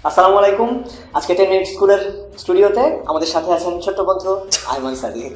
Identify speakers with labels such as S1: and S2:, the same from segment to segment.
S1: আসসালামু আলাইকুম। আজকে 10 মিনিট স্কুলের স্টুডিওতে আমাদের সাথে আছেন ছোট্ট বন্ধু আইমান সাদিক।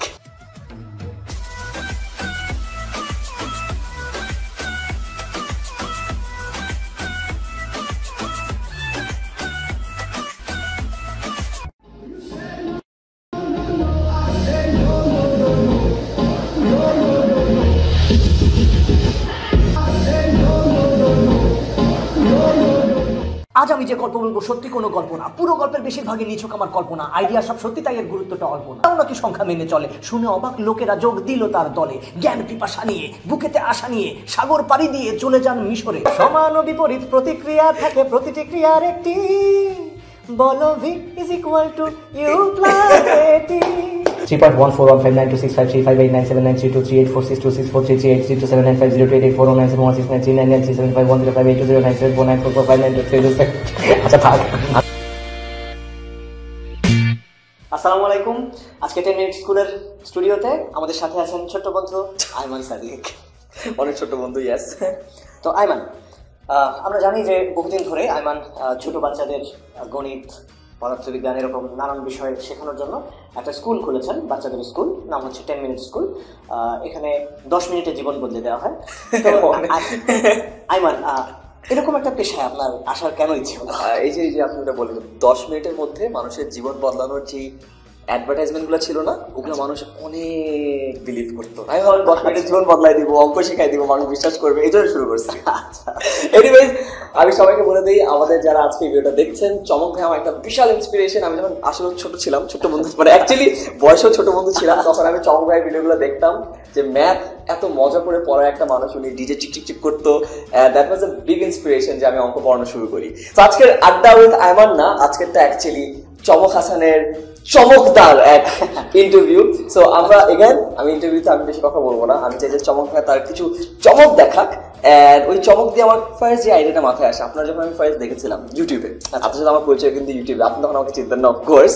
S1: আজ আমি যে গল্প বলবো সত্যি কোনো গল্প না, পুরো গল্পের বেশিরভাগই নিছক আমার কল্পনা। আইডিয়া সব সত্যি, তাই এর গুরুত্বটা অল্প না। তাও নাকি সংখ্যা মেনে চলে, শুনে অবাক লোকেরা যোগ দিল তার দলে। জ্ঞান পিপাসা নিয়ে, বুকেতে আশা নিয়ে, সাগর পাড়ি দিয়ে চলে যান মিশরে। সমান ও বিপরীত প্রতিক্রিয়া থাকে, প্রতিটি ক্রিয়ার একটি। বলো v is equal to u plus at 3.141593265335899238462644380997139496939105820974945944592306। আচ্ছা থাক। আসসালামু আলাইকুম। আজকে 10 মিনিট স্কুলের স্টুডিওতে আমাদের সাথে আছেন ছোট্ট বন্ধু আইমান সাদিক।
S2: অনেক ছোট বন্ধু। ইয়েস।
S1: তো আইমান, আমরা জানি যে বহুদিন ধরে আইমান ছোট বাচ্চাদের গণিত, পদার্থবিজ্ঞান এরকম নানান বিষয় শেখানোর জন্য একটা স্কুল খুলেছেন, বাচ্চাদের স্কুল, নাম হচ্ছে 10 মিনিট স্কুল। এখানে 10 মিনিটে জীবন বদলে দেওয়া হয়। আইমান, এরকম একটা পেশায় আপনার আসার কেন ইচ্ছে হলো?
S2: এই যে আপনি এটা বললেন 10 মিনিটের মধ্যে মানুষের জীবন বদলানোর যে অ্যাডভার্টাইজমেন্টগুলো ছিল না, ওগুলো মানুষ অনেক বিলিভ করতো। আমি ভাবলাম 10 মিনিটের জীবন বদলাই দিব, অঙ্ক শেখাই দিব, মানুষ বিশ্বাস করবে, এই জন্য শুরু করছি। এনিওয়েজ, আমি সবাইকে বলে দিই, আমাদের যারা আজকে ভিডিওটা দেখছেন, চমক ভাই আমার একটা বিশাল ইন্সপিরেশন। আমি যখন আসলে ছোট ছিলাম, ছোট বন্ধু মানে অ্যাকচুয়ালি বয়সেও ছোট বন্ধু ছিলাম, তখন আমি চমক ভাইয়ের ভিডিওগুলো দেখতাম যে ম্যাথ এত মজা করে পড়ায় একটা মানুষ, উনি ডিজে চিক চিক চিক করতো। That was a big inspiration যে আমি অঙ্ক পড়ানো শুরু করি। তো আজকের আড্ডা উইথ আইমান না, আজকেরটা অ্যাকচুয়ালি চমক হাসানের চমকদার এক ইন্টারভিউ। সো আমরা আমি ইন্টারভিউতে আমি বেশি কথা বলবো না, আমি চাই যে চমক ভাই তার কিছু চমক দেখাক। এন্ড ওই চমক দিয়ে আমার ফার্স্ট যে আইডিয়াটা মাথায় আসে, আপনার যখন আমি ফার্স্ট দেখেছিলাম ইউটিউবে, আপনার সাথে আমার পরিচয় কিন্তু ইউটিউবে, আপনি তখন আমাকে চিনতেন না অফকোর্স,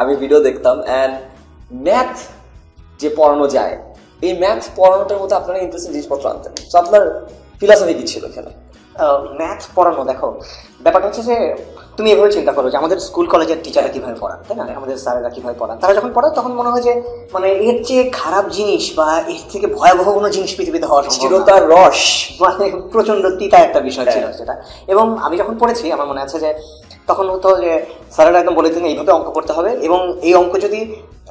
S2: আমি ভিডিও দেখতাম। অ্যান্ড ম্যাথ যে পড়ানো যায়, এই ম্যাথ পড়ানোটার মধ্যে আপনারা ইন্টারেস্টিং জিনিসপত্র আনতেন। তো আপনার ফিলসফি কি ছিল এখানে?
S1: ম্যাথ পড়ানো, দেখো ব্যাপারটা হচ্ছে যে তুমি এভাবে চিন্তা করো যে আমাদের স্কুল কলেজের টিচাররা কিভাবে পড়ান, তাই না? আমাদের স্যারেরা কিভাবে পড়ান, তারা যখন পড়ায় তখন মনে হয় যে মানে এর চেয়ে খারাপ জিনিস বা এর থেকে ভয়াবহ কোনো জিনিস পৃথিবীতে হওয়ার
S2: চিরতার রস,
S1: মানে প্রচন্ড তিতা একটা বিষয় ছিল সেটা। এবং আমি যখন পড়েছি আমার মনে আছে যে তখন হতো যে স্যারেরা একদম বলে দিতেন এইভাবে অঙ্ক করতে হবে, এবং এই অঙ্ক যদি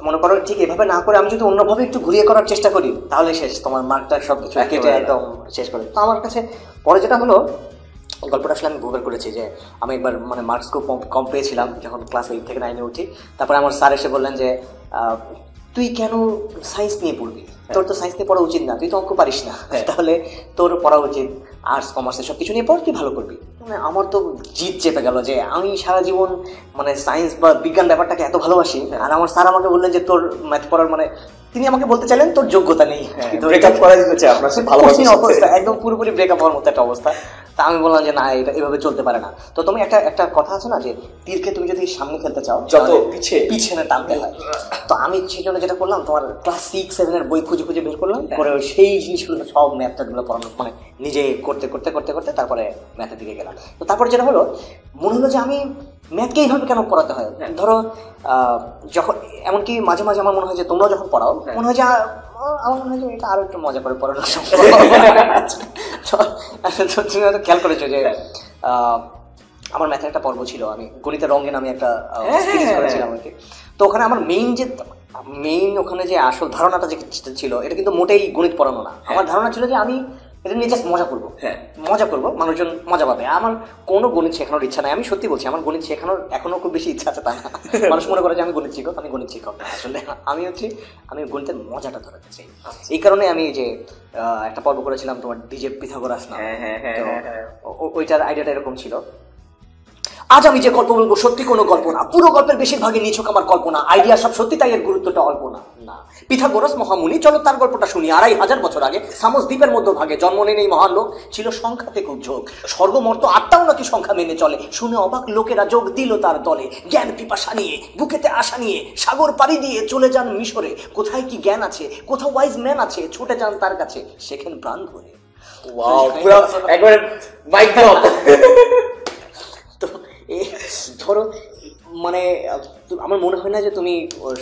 S1: মনে করো ঠিক এভাবে না করে আমি যদি অন্যভাবে একটু ঘুরিয়ে করার চেষ্টা করি তাহলে শেষ, তোমার মার্কটা সব কিছু কেটে একদম শেষ করে। তো আমার কাছে পরে যেটা হলো, গল্পটা আসলে আমি গুগল করেছি যে আমি একবার মানে মার্কস খুব কম পেয়েছিলাম যখন ক্লাস 8 থেকে 9-এ উঠি। তারপরে আমার স্যার এসে বললেন যে তুই কেন সায়েন্স নিয়ে পড়বি, তোর তো সায়েন্স নিয়ে পড়া উচিত না, তুই তো অঙ্ক পারিস না, তাহলে তোর পড়া উচিত আর্টস কমার্সে সব কিছু নিয়ে পড়, তুই ভালো করবি। মানে আমার তো জিদ চেপে গেল যে আমি সারা জীবন মানে সায়েন্স বা বিজ্ঞান ব্যাপারটাকে এত ভালোবাসি, আর আমার স্যার আমাকে বললেন যে তোর ম্যাথ পড়ার মানে তিনি আমাকে বলতে চাইলেন তোর যোগ্যতা নেই,
S2: ব্রেকআপ করা দিতে চাই আপনার ভালোবাসি
S1: অবস্থা, একদম পুরোপুরি ব্রেকআপ হওয়ার মতো একটা অবস্থা। তা আমি বললাম যে না, এটা এভাবে চলতে পারে না। তো তুমি একটা কথা আছে না যে তীরকে তুমি যদি সামনে ফেলতে চাও
S2: যত পিছনে
S1: টানতে হয়। তো আমি সেই জন্য যেটা করলাম, তোমার ক্লাস 6-7 বের খুঁজে বের করলাম, করে সেই জিনিসগুলো সব ম্যাথগুলো পড়ানো মানে নিজে করতে করতে করতে করতে তারপরে ম্যাথের দিকে গেলাম। তো তারপরে যেটা হলো, মনে হলো যে আমি ম্যাথকে এইভাবে কেন পড়াতে হয়। ধরো যখন এমনকি মাঝে মাঝে আমার মনে হয় যে তোমরা যখন পড়াও মনে হয় যে আমার মনে হয় যে এটা আরো একটু মজা করে পড়ানো সম্ভব। তুমি হয়তো খেয়াল করেছো যে আমার ম্যাথের একটা পর্ব ছিল, আমি গণিতের রঙে নামে একটা সিরিজ করেছিলাম আর কি। তো ওখানে আমার মেইন ওখানে যে আসল ধারণাটা যে ছিল, এটা কিন্তু মোটেই গণিত পড়ানো না। আমার ধারণা ছিল যে আমি এটা নিয়ে জাস্ট মজা করবো, মানুষজন মজা পাবে। আমার কোনো গণিত শেখানোর ইচ্ছা নাই, আমি সত্যি বলছি, আমার গণিত শেখানোর এখনো খুব বেশি ইচ্ছা আছে তা না। মানুষ মনে করে যে আমি গণিত শিক্ষক না, আসলে আমি গণিতের মজাটা ধরাতে চাই। এই কারণে আমি যে একটা পর্ব করেছিলাম তোমার ডিজে পিথাগোরাস না, ওইটার আইডিয়াটা এরকম ছিল। আজ আমি যে গল্প বলবো সত্যি কোনো গল্প না, পুরো গল্পের বেশিরভাগই নিছক আমার কল্পনা। আইডিয়া সব সত্যি, তাই এর গুরুত্বটা অল্প না। পিথাগোরাস মহামুনি, চলো তার গল্পটা শুনি। 2500 বছর আগে সামোস দ্বীপের মধ্যভাগে জন্ম নেন এই মহান লোক, ছিল সংখ্যাতে খুব ঝোঁক, স্বর্গমর্ত আত্মাও নাকি সংখ্যা মেনে চলে। শুনে অবাক লোকেরা যোগ দিল তার দলে। জ্ঞান পিপাসা নিয়ে, বুকেতে আশা নিয়ে, সাগর পাড়ি দিয়ে চলে যান মিশরে। কোথায় কি জ্ঞান আছে, কোথাও ওয়াইজ ম্যান আছে, ছুটে যান তার কাছে, শেখেন প্রাণ ভরে।
S2: ওয়াও, পুরো একবারে মাইক ড্রপ।
S1: তো ধরো মানে আমার মনে হয় না যে তুমি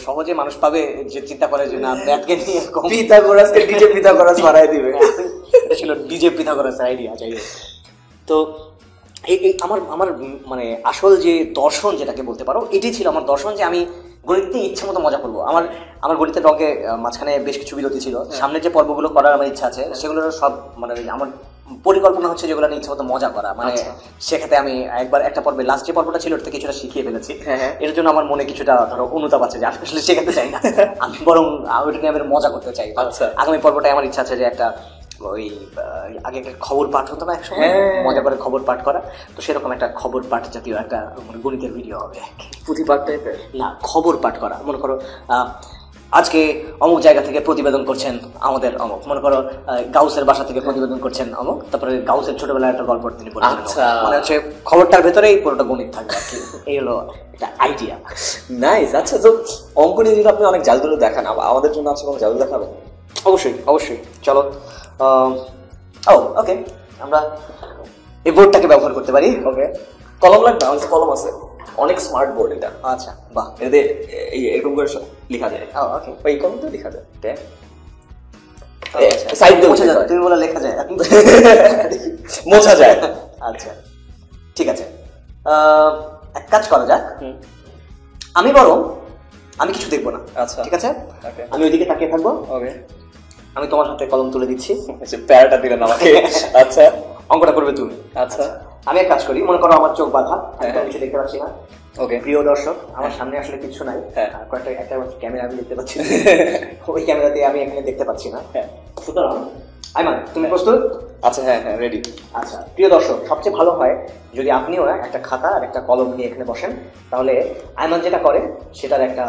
S1: সহজে মানুষ পাবে যে চিন্তা করে যে না ম্যাথকে নিয়ে
S2: পিথাগোরাসকে ডিজে পিথাগোরাস বানাই দিবে।
S1: এটা ছিল ডিজে পিথাগোরাসের আইডিয়া। যাই হোক, তো এই আমার আমার মানে আসল যে দর্শন যেটাকে বলতে পারো, এটাই ছিল আমার দর্শন যে আমি গণিতে ইচ্ছা মতো মজা করবো। আমার গণিতের রঙে মাঝখানে বেশ কিছু বিরতি ছিল, সামনের যে পর্বগুলো করার আমার ইচ্ছা আছে সেগুলোর সব মানে আমার পরিকল্পনা হচ্ছে যেগুলো নিয়ে ইচ্ছা মতো মজা করা। মানে সেক্ষেত্রে আমি একবার একটা পর্বে লাস্ট যে পর্বটা ছিল ওটা কিছুটা শিখিয়ে ফেলেছি। এর জন্য আমার মনে কিছুটা ধরো অনুতাপ আছে যে আমি আসলে শেখাতে চাই না, আমি বরং ওইটা নিয়ে আমি মজা করতে চাই। আগামী পর্বটায় আমার ইচ্ছা আছে যে একটা ওই আগে খবর পাঠ হতো না একসময়, মজা করে খবর পাঠ করা, তো সেরকম একটা খবর পাঠ জাতীয় একটা গণিতের ভিডিও হবে।
S2: পুঁথি পাঠ টাইপের
S1: না, খবর পাঠ করা। মনে করো আজকে অমুক জায়গা থেকে প্রতিবেদন করছেন আমাদের অমুক, মনে করো গাউসের বাসা থেকে প্রতিবেদন করছেন অমুক, তারপরে গাউসের ছোটবেলায় একটা গল্প তিনি বলেছেন। মানে হচ্ছে খবরটার ভেতরেই পুরোটা গণিত থাকবে আর কি। এই হলো একটা আইডিয়া।
S2: নাইস। আচ্ছা, তো অঙ্ক নিয়ে যদি আপনি অনেক জাদুগুলো দেখান, আমাদের জন্য আছে কোনো জাদু দেখাবেন?
S1: অবশ্যই অবশ্যই, চলো। ওকে, আমরা এই বোর্ডটাকে ব্যবহার করতে পারি।
S2: ওকে, কলম লাগবে? আমার কাছে কলম আছে, অনেক স্মার্ট বোর্ড এটা।
S1: আচ্ছা, বাহ,
S2: এতে এরকম করে লেখা যায়।
S1: ওকে,
S2: এই কলম তো লেখা যায়,
S1: সাইড দিয়ে মোছা যায়। তুমি বলে লেখা যায়,
S2: মোছা যায়।
S1: আচ্ছা, ঠিক আছে, এক কাজ করা যাক। আমি বরং আমি কিছু দেখবো না।
S2: আচ্ছা,
S1: ঠিক আছে, আমি ওইদিকে তাকিয়ে থাকবো।
S2: ওকে,
S1: আমি তোমার হাতে কলম তুলে দিচ্ছি।
S2: প্যারাটা দিলেন আমাকে। আচ্ছা,
S1: অঙ্কটা করবে তুমি।
S2: আচ্ছা,
S1: আমি এক কাজ করি, মনে করো আমার চোখ বাঁধা, আমি কিছু দেখতে পাচ্ছি না।
S2: ওকে,
S1: প্রিয় দর্শক, আমার সামনে আসলে কিছু নাই, কয়েকটা একটা ক্যামেরা আমি দেখতে পাচ্ছি, ওই ক্যামেরাতে আমি এখানে দেখতে পাচ্ছি না। সুতরাং আইমান, তুমি প্রস্তুত?
S2: আচ্ছা, হ্যাঁ হ্যাঁ, রেডি।
S1: আচ্ছা, প্রিয় দর্শক, সবচেয়ে ভালো হয় যদি আপনিও একটা খাতা আর একটা কলম নিয়ে এখানে বসেন, তাহলে আইমান যেটা করে সেটার একটা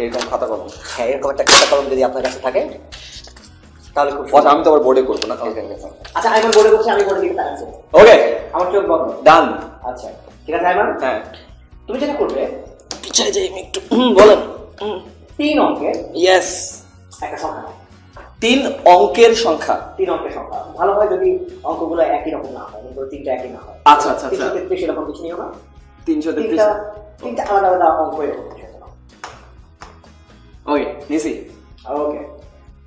S2: এরকম খাতা কলম,
S1: হ্যাঁ এরকম একটা খাতা কলম যদি আপনার কাছে থাকে তাহলে খুব।
S2: আমি তো আবার বোর্ডে করবো না।
S1: আচ্ছা, আইমান বোর্ডে করছে, আমি বোর্ডের দিকে তাকাচ্ছি।
S2: ওকে,
S1: আমার চোখ বন্ধ।
S2: ডান।
S1: আচ্ছা, ঠিক আছে আইমান,
S2: হ্যাঁ,
S1: তুমি যেটা করবে,
S2: পিছায় যাই আমি একটু। বলেন।
S1: 3 অঙ্কের
S2: ইয়েস,
S1: একটা সংখ্যা।
S2: 3 অঙ্কের সংখ্যা।
S1: 3 অঙ্কের সংখ্যা ভালো হয় যদি অঙ্কগুলো একই রকম না হয়, কিন্তু 3টা একই না হয়।
S2: আচ্ছা আচ্ছা আচ্ছা,
S1: 333 এরকম কিছু নিও না।
S2: 333
S1: আলাদা আলাদা অঙ্ক এরকম কিছু না।
S2: ওকে, নিছি।
S1: ওকে,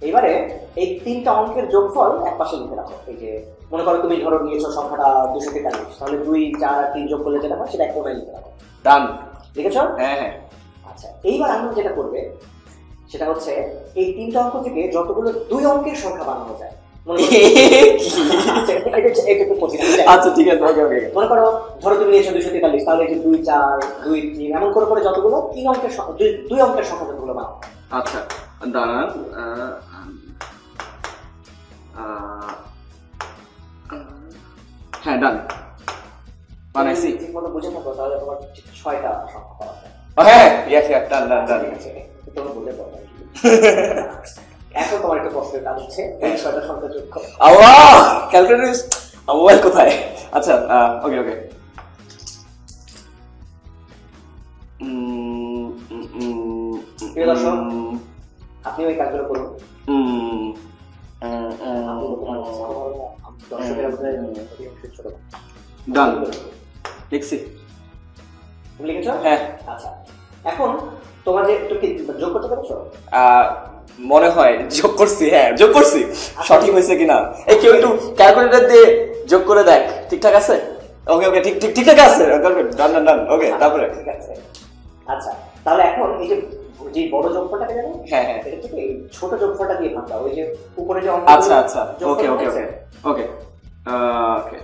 S1: এবারে এই 3টা অঙ্কের যোগফল এক পাশে লিখে রাখো। এই যে মনে করো তুমি ধরো নিয়েছো সংখ্যাটা 243, তাহলে 2, 4 আর 3 যোগ করলে যেটা হয় সেটা এক কোণায় লিখে রাখো।
S2: ডান,
S1: লিখেছো?
S2: হ্যাঁ হ্যাঁ।
S1: আচ্ছা, এইবার আমি যেটা করবে সেটা হচ্ছে এই 3টা অঙ্ক থেকে যতগুলো 2 অঙ্কের সংখ্যা বানানো যায়।
S2: আচ্ছা, ঠিক আছে, ওকে ওকে।
S1: মনে করো ধরো তুমি নিয়েছো 243, তাহলে এই যে 2, 4, 2, 3 এমন করে করে যতগুলো 3 অঙ্কের 2 অঙ্কের সংখ্যা যতগুলো বানাও।
S2: আচ্ছা, দাঁড়ান। হ্যাঁ, ডান, বানাইছি।
S1: ঠিক মতো বুঝে থাকো তাহলে তোমার 6টা সংখ্যা পাওয়া যায়।
S2: হ্যাঁ, ইয়েস ইয়েস, ডান ডান ডান।
S1: তোমরা বলে দাও। এখন তোমার একটা প্রশ্নের কাজ হচ্ছে এই 6টা সংখ্যা যোগ করো।
S2: আল্লাহ, ক্যালকুলেটর মোবাইল কোথায়? আচ্ছা, ওকে ওকে।
S1: প্রিয় দর্শক, আপনি ওই কাজগুলো করুন।
S2: ডান, লিখছি।
S1: তুমি লিখেছো?
S2: হ্যাঁ।
S1: আচ্ছা, এখন তোমার যে একটু কি যোগ করতে পেরেছো?
S2: মনে হয় যোগ করছি। হ্যাঁ, যোগ করছি। সঠিক হয়েছে কিনা এই কেউ একটু ক্যালকুলেটর দিয়ে যোগ করে দেখ, ঠিকঠাক আছে? ওকে ওকে, ঠিক ঠিক ঠিকঠাক আছে। ডান ডান ডান। ওকে, তারপরে
S1: ঠিক আছে। আচ্ছা, তাহলে এখন এই যে বড় যোগফলটাকে জানো?
S2: হ্যাঁ হ্যাঁ,
S1: এটা থেকে এই ছোট যোগফলটা দিয়ে ভাগ দাও। ওই যে উপরে যে অঙ্ক।
S2: আচ্ছা আচ্ছা, ওকে ওকে ওকে ওকে ওকে।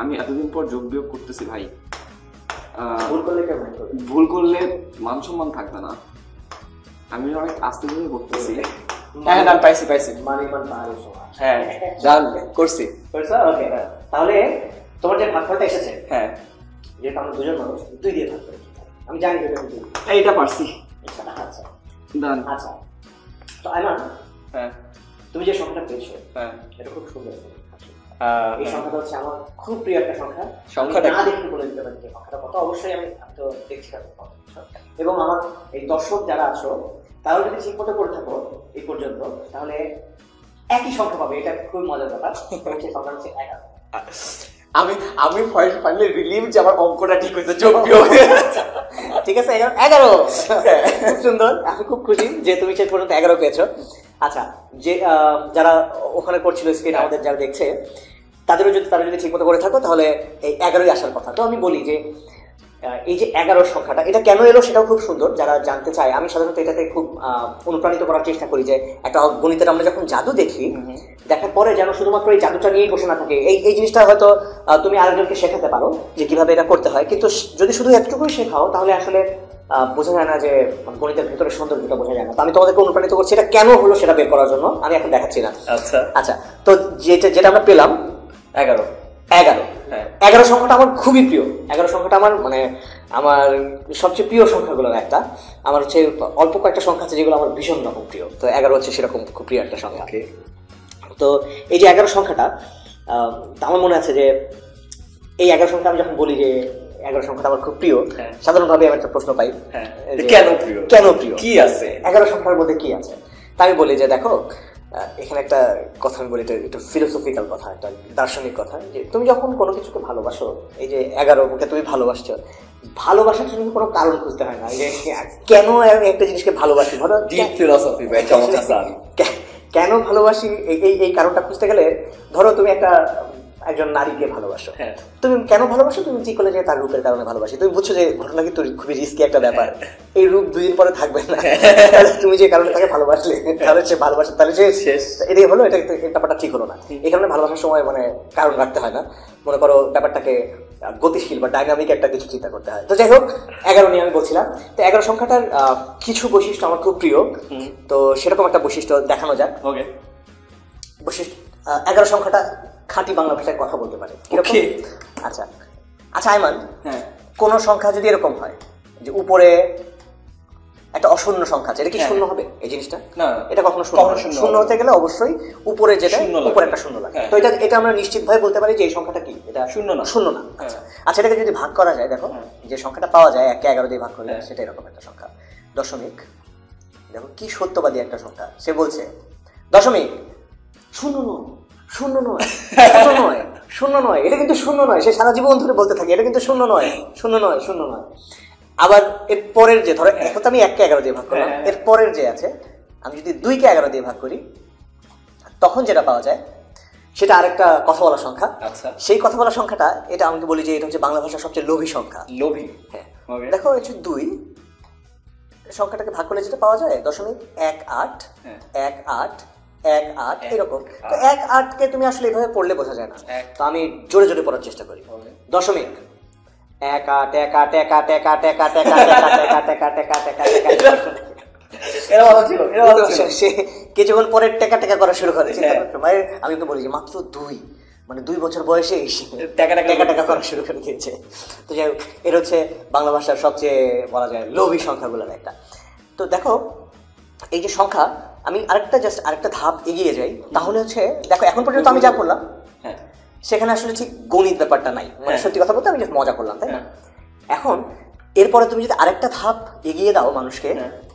S2: আমি এতদিন পর যোগ বিয়োগ করতেছি ভাই।
S1: ভুল করলে কেমন করবে?
S2: ভুল করলে মান সম্মান থাকবে না। আমি অনেক আস্তে ধীরে করতেছি। হ্যাঁ ডান, পাইছি পাইছি।
S1: মানে পাহাড়ের সমান।
S2: হ্যাঁ, ডান করছি।
S1: করছো? ওকে, তাহলে তোমার যে ভাগফলটা এসেছে,
S2: হ্যাঁ,
S1: যেটা আমরা দুজন মানুষ 2 দিয়ে ভাগ করেছি, আমি জানি যে এটা 2।
S2: এইটা পারছি।
S1: আচ্ছা
S2: ডান।
S1: আচ্ছা, তো আইমান,
S2: হ্যাঁ,
S1: তুমি যে সংখ্যাটা পেয়েছো,
S2: হ্যাঁ,
S1: এটা খুব সুন্দর। এই সংখ্যাটা হচ্ছে আমার খুব প্রিয় একটা সংখ্যা।
S2: সংখ্যাটা
S1: না দেখতে বলে দিতে পারি যে সংখ্যাটা কত। অবশ্যই আমি তো দেখছি এবং আমার এই দর্শক যারা আছো তারাও যদি ঠিক মতো করে থাকো এই পর্যন্ত, তাহলে একই সংখ্যা পাবে। এটা খুব মজার ব্যাপার। সেই সংখ্যা হচ্ছে 11।
S2: আমি আমি ফাইনালি রিলিভ যে আমার অঙ্কটা ঠিক হয়েছে, 24
S1: ঠিক আছে, 11 খুব সুন্দর, আমি খুব খুশি যে তুমি শেষ পর্যন্ত 11 পেয়েছো। আচ্ছা, যে যারা ওখানে করছিল স্ক্রিন, আমাদের যারা দেখছে, তারা যদি ঠিক মতো করে থাকো তাহলে এই 11ই আসার কথা। তো আমি বলি যে এই যে 11 সংখ্যাটা এটা কেন এলো সেটাও খুব সুন্দর, যারা জানতে চায়। আমি সাধারণত এটাতে খুব অনুপ্রাণিত করার চেষ্টা করি যে একটা গণিতের আমরা যখন জাদু দেখি, দেখার পরে যেন শুধুমাত্র এই জাদুটা নিয়েই বসে না থাকে। এই জিনিসটা হয়তো তুমি আরেকজনকে শেখাতে পারো যে কিভাবে এটা করতে হয়, কিন্তু যদি শুধু এতটুকুই শেখাও তাহলে আসলে বোঝা যায় না যে গণিতের ভেতরে সৌন্দর্যটা বোঝা যায় না। তো আমি তোমাদেরকে অনুপ্রাণিত করছি এটা কেন হলো সেটা বের করার জন্য, আমি এখন দেখাচ্ছি না।
S2: আচ্ছা
S1: আচ্ছা, তো যেটা আমরা পেলাম
S2: 11
S1: 11 সংখ্যাটা আমার খুবই প্রিয়। 11 সংখ্যাটা আমার মানে আমার সবচেয়ে প্রিয় সংখ্যাগুলোর একটা। আমার হচ্ছে অল্প কয়েকটা সংখ্যা আছে যেগুলো আমার ভীষণ রকম প্রিয়, তো 11 হচ্ছে সেরকম খুব প্রিয় একটা সংখ্যা। তো এই যে 11 সংখ্যাটা আমার মনে আছে যে এই 11 সংখ্যা আমি যখন বলি যে 11 সংখ্যাটা আমার খুব প্রিয়, সাধারণভাবে আমি একটা প্রশ্ন পাই, কেন প্রিয়,
S2: কি আছে
S1: 11 সংখ্যার মধ্যে কি আছে। তাই আমি বলি যে দেখো, এখানে একটা কথা আমি বলি, এটা একটু ফিলোসফিক্যাল কথা, একটা দার্শনিক কথা, যে তুমি যখন কোনো কিছুকে ভালোবাসো, এই যে 11কে তুমি ভালোবাসছো, ভালোবাসার জন্য কোনো কারণ খুঁজতে হয় না যে কেন আমি একটা জিনিসকে ভালোবাসি। ধরো
S2: ডিপ ফিলোসফি ভাই, চমৎকার।
S1: কেন ভালোবাসি এই কারণটা খুঁজতে গেলে, ধরো তুমি একজন নারীকে ভালোবাসো, তুমি কেন ভালোবাসো, তুমি ঠিক করলে যে তার রূপের কারণে ভালোবাসি, তুমি বুঝছো যে ঘটনা কিন্তু খুবই রিস্কি একটা ব্যাপার, এই রূপ 2 দিন পরে থাকবে না, তুমি যে কারণে তাকে ভালোবাসলে তাহলে সে ভালোবাসে, তাহলে সে শেষ, এটাই হলো, এটা ব্যাপারটা ঠিক হলো না। এই কারণে ভালোবাসার সময় মানে কারণ রাখতে হয় না, মনে করো ব্যাপারটাকে গতিশীল বা ডাইনামিক একটা কিছু চিন্তা করতে হয়। তো যাই হোক, 11 নিয়ে আমি বলছিলাম। তো 11 সংখ্যাটার কিছু বৈশিষ্ট্য আমার খুব প্রিয়, তো সেরকম একটা বৈশিষ্ট্য দেখানো যাক। বৈশিষ্ট্য 11 সংখ্যাটা খাঁটি বাংলা ভাষায় কথা বলতে পারে। আচ্ছা আচ্ছা আইমান, কোন সংখ্যা যদি এরকম হয় যে উপরে একটা অশূন্য সংখ্যা আছে, এটা কি শূন্য হবে? এই জিনিসটা না, এটা কখনো শূন্য হতে গেলে অবশ্যই উপরে যেটা উপরে একটা শূন্য লাগে। তো এটা আমরা নিশ্চিতভাবে বলতে পারি যে এই সংখ্যাটা কি, এটা শূন্য না। আচ্ছা, এটাকে যদি ভাগ করা যায়, দেখো যে সংখ্যাটা পাওয়া যায় 1 কে 11 দিয়ে ভাগ করলে, সেটা এরকম একটা সংখ্যা, দশমিক। দেখো কি সত্যবাদী একটা সংখ্যা, সে বলছে দশমিক শূন্য নয়, এটা কিন্তু শূন্য নয়। সে সারা জীবন ধরে বলতে থাকে এটা কিন্তু শূন্য নয়। আবার এর পরের যে, ধরো এখন তো আমি 1 কে 11 দিয়ে ভাগ করলাম, এর পরের যে আছে, আমি যদি 2 কে 11 দিয়ে ভাগ করি, তখন যেটা পাওয়া যায় সেটা আরেকটা কথা বলা সংখ্যা। আচ্ছা, সেই কথা বলা সংখ্যাটা, এটা আমাকে বলি যে এটা হচ্ছে বাংলা ভাষার সবচেয়ে লোভী সংখ্যা। হ্যাঁ, দেখো এই যে 2 সংখ্যাটাকে ভাগ করলে যেটা পাওয়া যায় 0.18 এরকম। তো 1 8 কে তুমি আসলে এভাবে পড়লে বোঝা যায় না, তো আমি জোরে জোরে পড়ার চেষ্টা করি। দশমিক 1 8 1 8 1 8 1 8 1 8 1 8 সে কিছুক্ষণ পরে টেকা টেকা করা শুরু করে। আমি তো বলি যে মাত্র 2, মানে 2 বছর বয়সে টেকা টেকা করা শুরু করে দিয়েছে। তো যাই হোক, এর হচ্ছে বাংলা ভাষার সবচেয়ে বলা যায় লোভী সংখ্যাগুলোর একটা। তো দেখো এই যে সংখ্যা, আমি আরেকটা ধাপ এগিয়ে যাই, তাহলে হচ্ছে দেখো এখন পর্যন্ত আমি যা করলাম সেখানে আসলে ঠিক গণিত ব্যাপারটা নাই, মানে সত্যি কথা বলতে আমি জাস্ট মজা করলাম, তাই না? এখন এরপরে তুমি যদি আরেকটা ধাপ এগিয়ে দাও মানুষকে,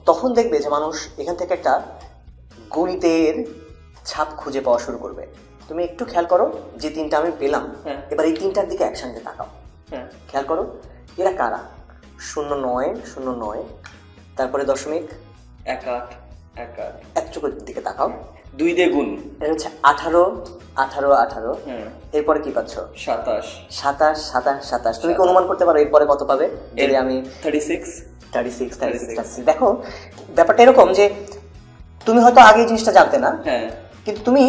S1: তখন দেখবে যে মানুষ এখান থেকে একটা গণিতের ছাপ খুঁজে পাওয়া শুরু করবে। তুমি একটু খেয়াল করো যে 3টা আমি পেলাম, এবার এই 3টার দিকে একসঙ্গে তাকাও, খেয়াল করো এরা কারা। 0.9 তারপরে দশমিক
S2: 1 8 1 8
S1: একচুকের দিকে তাকাও,
S2: 2 দিয়ে গুণ,
S1: এটা হচ্ছে 18 এরপরে কি পাচ্ছ? 27। তুমি কি অনুমান করতে পারো এরপরে কত পাবে? যদি আমি 36। দেখো ব্যাপারটা এরকম যে তুমি হয়তো আগে জিনিসটা জানতে না, কিন্তু তুমি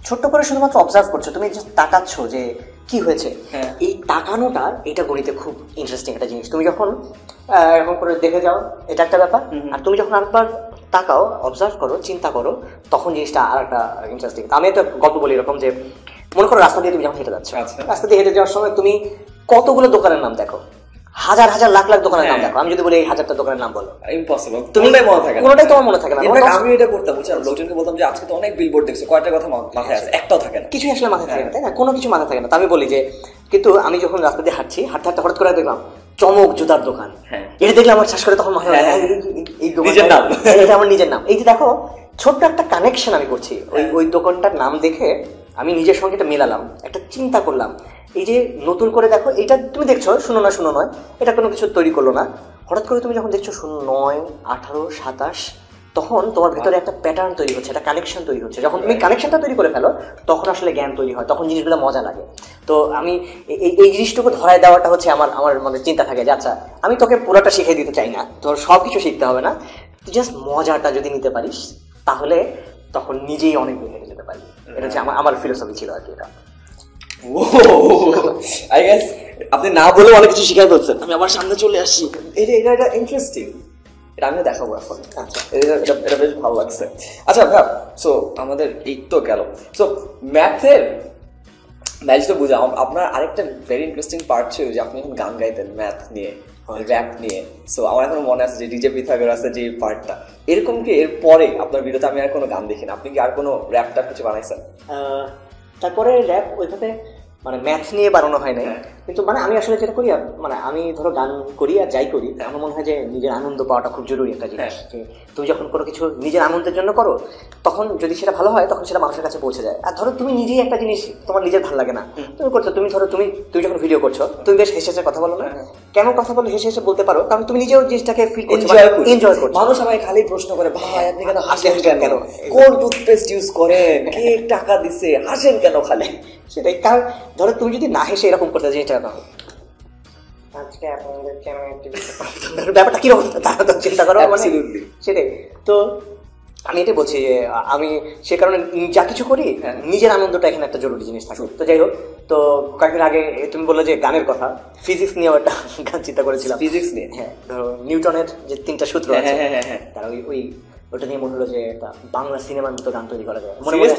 S1: ছোট্ট করে শুধুমাত্র অবজার্ভ করছো, তুমি জাস্ট তাকাচ্ছ যে কি হয়েছে। এই তাকানোটা, এটা গণিতে খুব ইন্টারেস্টিং একটা জিনিস। তুমি যখন এরকম করে দেখে যাও, এটা একটা ব্যাপার, আর তুমি যখন আরেকবার তাকাও, অবজার্ভ করো, চিন্তা করো, তখন জিনিসটা আর একটা ইন্টারেস্টিং। আমি একটা গল্প বলি এরকম যে, মনে করো রাস্তা দিয়ে তুমি যখন হেঁটে যাচ্ছ, রাস্তা দিয়ে হেঁটে যাওয়ার সময় তুমি কতগুলো দোকানের নাম দেখো, হাজার লাখ দোকানের নাম দেখো। আমি যদি বলি এই 1000টা দোকানের নাম বলো,
S2: ইম্পসিবল,
S1: তুমি কোনোটাই তোমার মনে থাকে না।
S2: আমি এটা করতাম, বুঝছো, লোকজনকে বলতাম যে আজকে তো অনেক বিলবোর্ড দেখছো, কয়টা কথা মাথায় আছে, একটাও থাকে না,
S1: কিছুই আসলে মাথায় থাকে না, তাই না? কোনো কিছু মাথায় থাকে না। আমি বলি যে, কিন্তু আমি যখন রাস্তা দিয়ে হাঁটতে হঠাৎ করে দেখলাম চমক জুতার দোকান, এটা দেখলে আমার শ্বাস করে তখন মাথায় এই
S2: নিজের নাম,
S1: এটা আমার নিজের নাম। এই যে দেখো ছোট্ট একটা কানেকশন আমি করছি, ওই দোকানটার নাম দেখে আমি নিজের সঙ্গে এটা মেলালাম, একটা চিন্তা করলাম এই যে নতুন করে দেখো, এটা তুমি দেখছো শুনো নয়, এটা কোনো কিছু তৈরি করলো না, হঠাৎ করে তুমি যখন দেখছো 9, 18, 27, তখন তোমার ভিতরে একটা প্যাটার্ন তৈরি হচ্ছে, একটা কানেকশন তৈরি হচ্ছে। যখন তুমি কানেকশনটা তৈরি করে ফেলো তখন আসলে জ্ঞান তৈরি হয়, তখন জিনিসগুলো মজা লাগে। তো আমি এই জিনিসটুকু ধরায় দেওয়াটা হচ্ছে আমার মানে চিন্তা থাকে যে আচ্ছা আমি তোকে পুরোটা শিখিয়ে দিতে চাই না, তোর সব কিছু শিখতে হবে না, তুই জাস্ট মজাটা যদি নিতে পারিস তাহলে তখন নিজেই অনেক দূর হেঁটে যেতে পারি। এটা হচ্ছে আমার ফিলোসফি ছিল আর কি এটা।
S2: আই গেস আপনি না বলে অনেক কিছু শিখাই ফেলছেন, আমি আবার সামনে চলে আসি। এটা ইন্টারেস্টিং, এটা আমিও দেখাবো এখন। আচ্ছা, এটা বেশ ভালো লাগছে। আচ্ছা ভাই, সো আমাদের এই তো গেল, সো ম্যাথের ম্যাথ তো বুঝা। আপনার আরেকটা ভেরি ইন্টারেস্টিং পার্ট ছিল যে আপনি এখন গান গাইতেন ম্যাথ নিয়ে, র্যাপ নিয়ে। সো আমার এখনো মনে আছে যে ডিজে পিথাগোরাসের যে পার্টটা, এরকম কি এর পরে আপনার ভিডিওতে আমি আর কোনো গান দেখি না, আপনি কি আর কোনো র্যাপ ট্যাপ কিছু বানাইছেন?
S1: তারপরে র্যাপ ওইভাবে মানে ম্যাথ নিয়ে বানানো হয় নাই, কিন্তু মানে আমি আসলে যেটা করি, মানে আমি ধরো গান করি আর যাই করি, আমার মনে হয় যে নিজের আনন্দ পাওয়াটা খুব জরুরি একটা জিনিস। যে তুমি যখন কোনো কিছু নিজের আনন্দের জন্য করো, তখন যদি সেটা ভালো হয় তখন সেটা মানুষের কাছে পৌঁছে যায়। আর ধরো তুমি নিজেই একটা জিনিস তোমার নিজের ভালো লাগে না, তুমি করছো, তুমি ধরো তুমি যখন ভিডিও করছো তুমি বেশ হেসে হেসে কথা বলো না, কেন কথা বলো হেসে হেসে বলতে পারো, কারণ তুমি নিজেও জিনিসটাকে ফিল করছো, এনজয় করছো।
S2: মানুষ আমায় খালি প্রশ্ন করে, ভাই আপনি কেন হাসেন কেন, কোন টুথপেস্ট ইউজ করেন, কে টাকা দিছে, হাসেন কেন খালি?
S1: সেটাই, কারণ ধরো তুমি যদি না হেসে এরকম করতে জিনিসটা না, আজকে আপনাদের ব্যাপারটা কিরকম তারা তো চিন্তা করো, মানে সেটাই। তো আমি এটাই বলছি যে আমি সে কারণে যা কিছু করি নিজের আনন্দটা এখানে একটা জরুরি জিনিস থাকে। তো যাই হোক, তো কয়েকদিন আগে তুমি বললে যে গানের কথা, ফিজিক্স নিয়েও একটা গান চিন্তা করেছিলাম।
S2: ফিজিক্স নিয়ে?
S1: হ্যাঁ, ধরো নিউটনের যে 3টা সূত্র আছে, তারা ওটা নিয়ে মনে হলো যে একটা বাংলা সিনেমার মতো গান তৈরি করা যায়। মনে মনে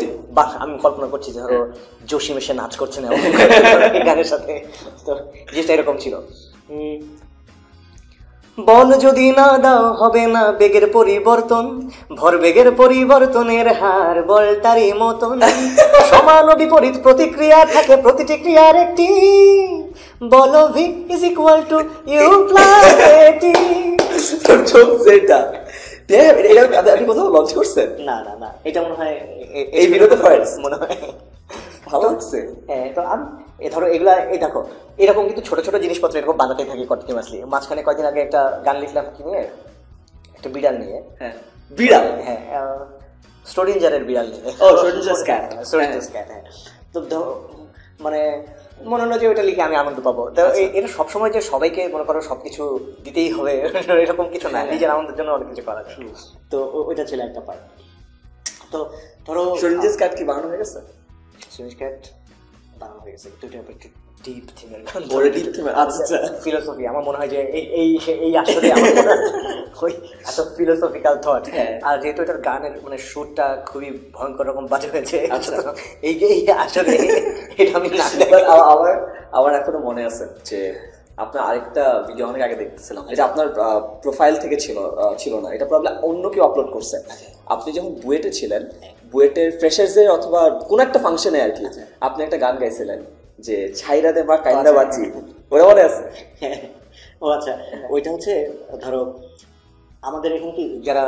S1: আমি কল্পনা করছি যে ধরো জসিম এসে নাচ করছে না গানের সাথে, তো জিনিসটা এরকম ছিল। বল যদি না দাও হবে না বেগের পরিবর্তন, ভর বেগের পরিবর্তনের হার বলটারই মতন, সমান ও বিপরীত প্রতিক্রিয়া থাকে প্রতিটি ক্রিয়ার একটি, বল V is equal to U plus at.
S2: এটা আপনি কোথাও লঞ্চ করছেন?
S1: না, এটা মনে হয়
S2: এই ভিডিওতে ফার্স্ট
S1: মনে হয়।
S2: ভালো লাগছে।
S1: হ্যাঁ, তো আমি ধরো এগুলা, এই দেখো এরকম কিন্তু ছোট ছোট জিনিসপত্র এরকম বানাতে থাকি কন্টিনিউয়াসলি। মাঝখানে কয়েকদিন আগে একটা গান লিখলাম কি নিয়ে, একটা বিড়াল নিয়ে।
S2: হ্যাঁ, বিড়াল?
S1: হ্যাঁ, স্টোরিঞ্জারের বিড়াল নিয়ে।
S2: ও, স্টোরিঞ্জারস ক্যাট।
S1: স্টোরিঞ্জারস ক্যাট, হ্যাঁ। তো মানে মনে হলো যে ওইটা লিখে আমি আনন্দ পাবো। তো এটা সবসময় যে সবাইকে মনে করো সবকিছু দিতেই হবে এরকম কিছু না, নিজের আনন্দের জন্য অনেক কিছু করা যায়। তো ওইটা ছিল একটা পার্ট। তো ধরো
S2: স্টোরিঞ্জারস ক্যাট কি বানানো হয়ে গেছে?
S1: স্টোরিঞ্জারস ক্যাট বানানো হয়ে গেছে, দুটো একটু ডিপ থিমের,
S2: বড় ডিপ থিমের। আচ্ছা,
S1: ফিলোসফি। আমার মনে হয় যে এই আসলে আমার ওই এত ফিলোসফিক্যাল থট। আর যেহেতু এটার গানের মানে সুরটা খুবই ভয়ঙ্কর রকম বাজে হয়েছে, এই আসলে এটা আমি না
S2: আমার এখনো মনে আছে যে আপনার আরেকটা ভিডিও অনেক আগে দেখতেছিলাম, এটা আপনার প্রোফাইল থেকে ছিল না, এটা প্রবলেম অন্য কেউ আপলোড করছে। আপনি যখন বুয়েটে ছিলেন, বুয়েটের ফ্রেশার্সের অথবা কোন একটা ফাংশনে আর কি, আপনি একটা গান গাইছিলেন যে ছাইরা দে বা কাইন্দা বাঁচি, ওটা মনে আছে?
S1: ও আচ্ছা, ওইটা হচ্ছে ধরো আমাদের এখানে কি যারা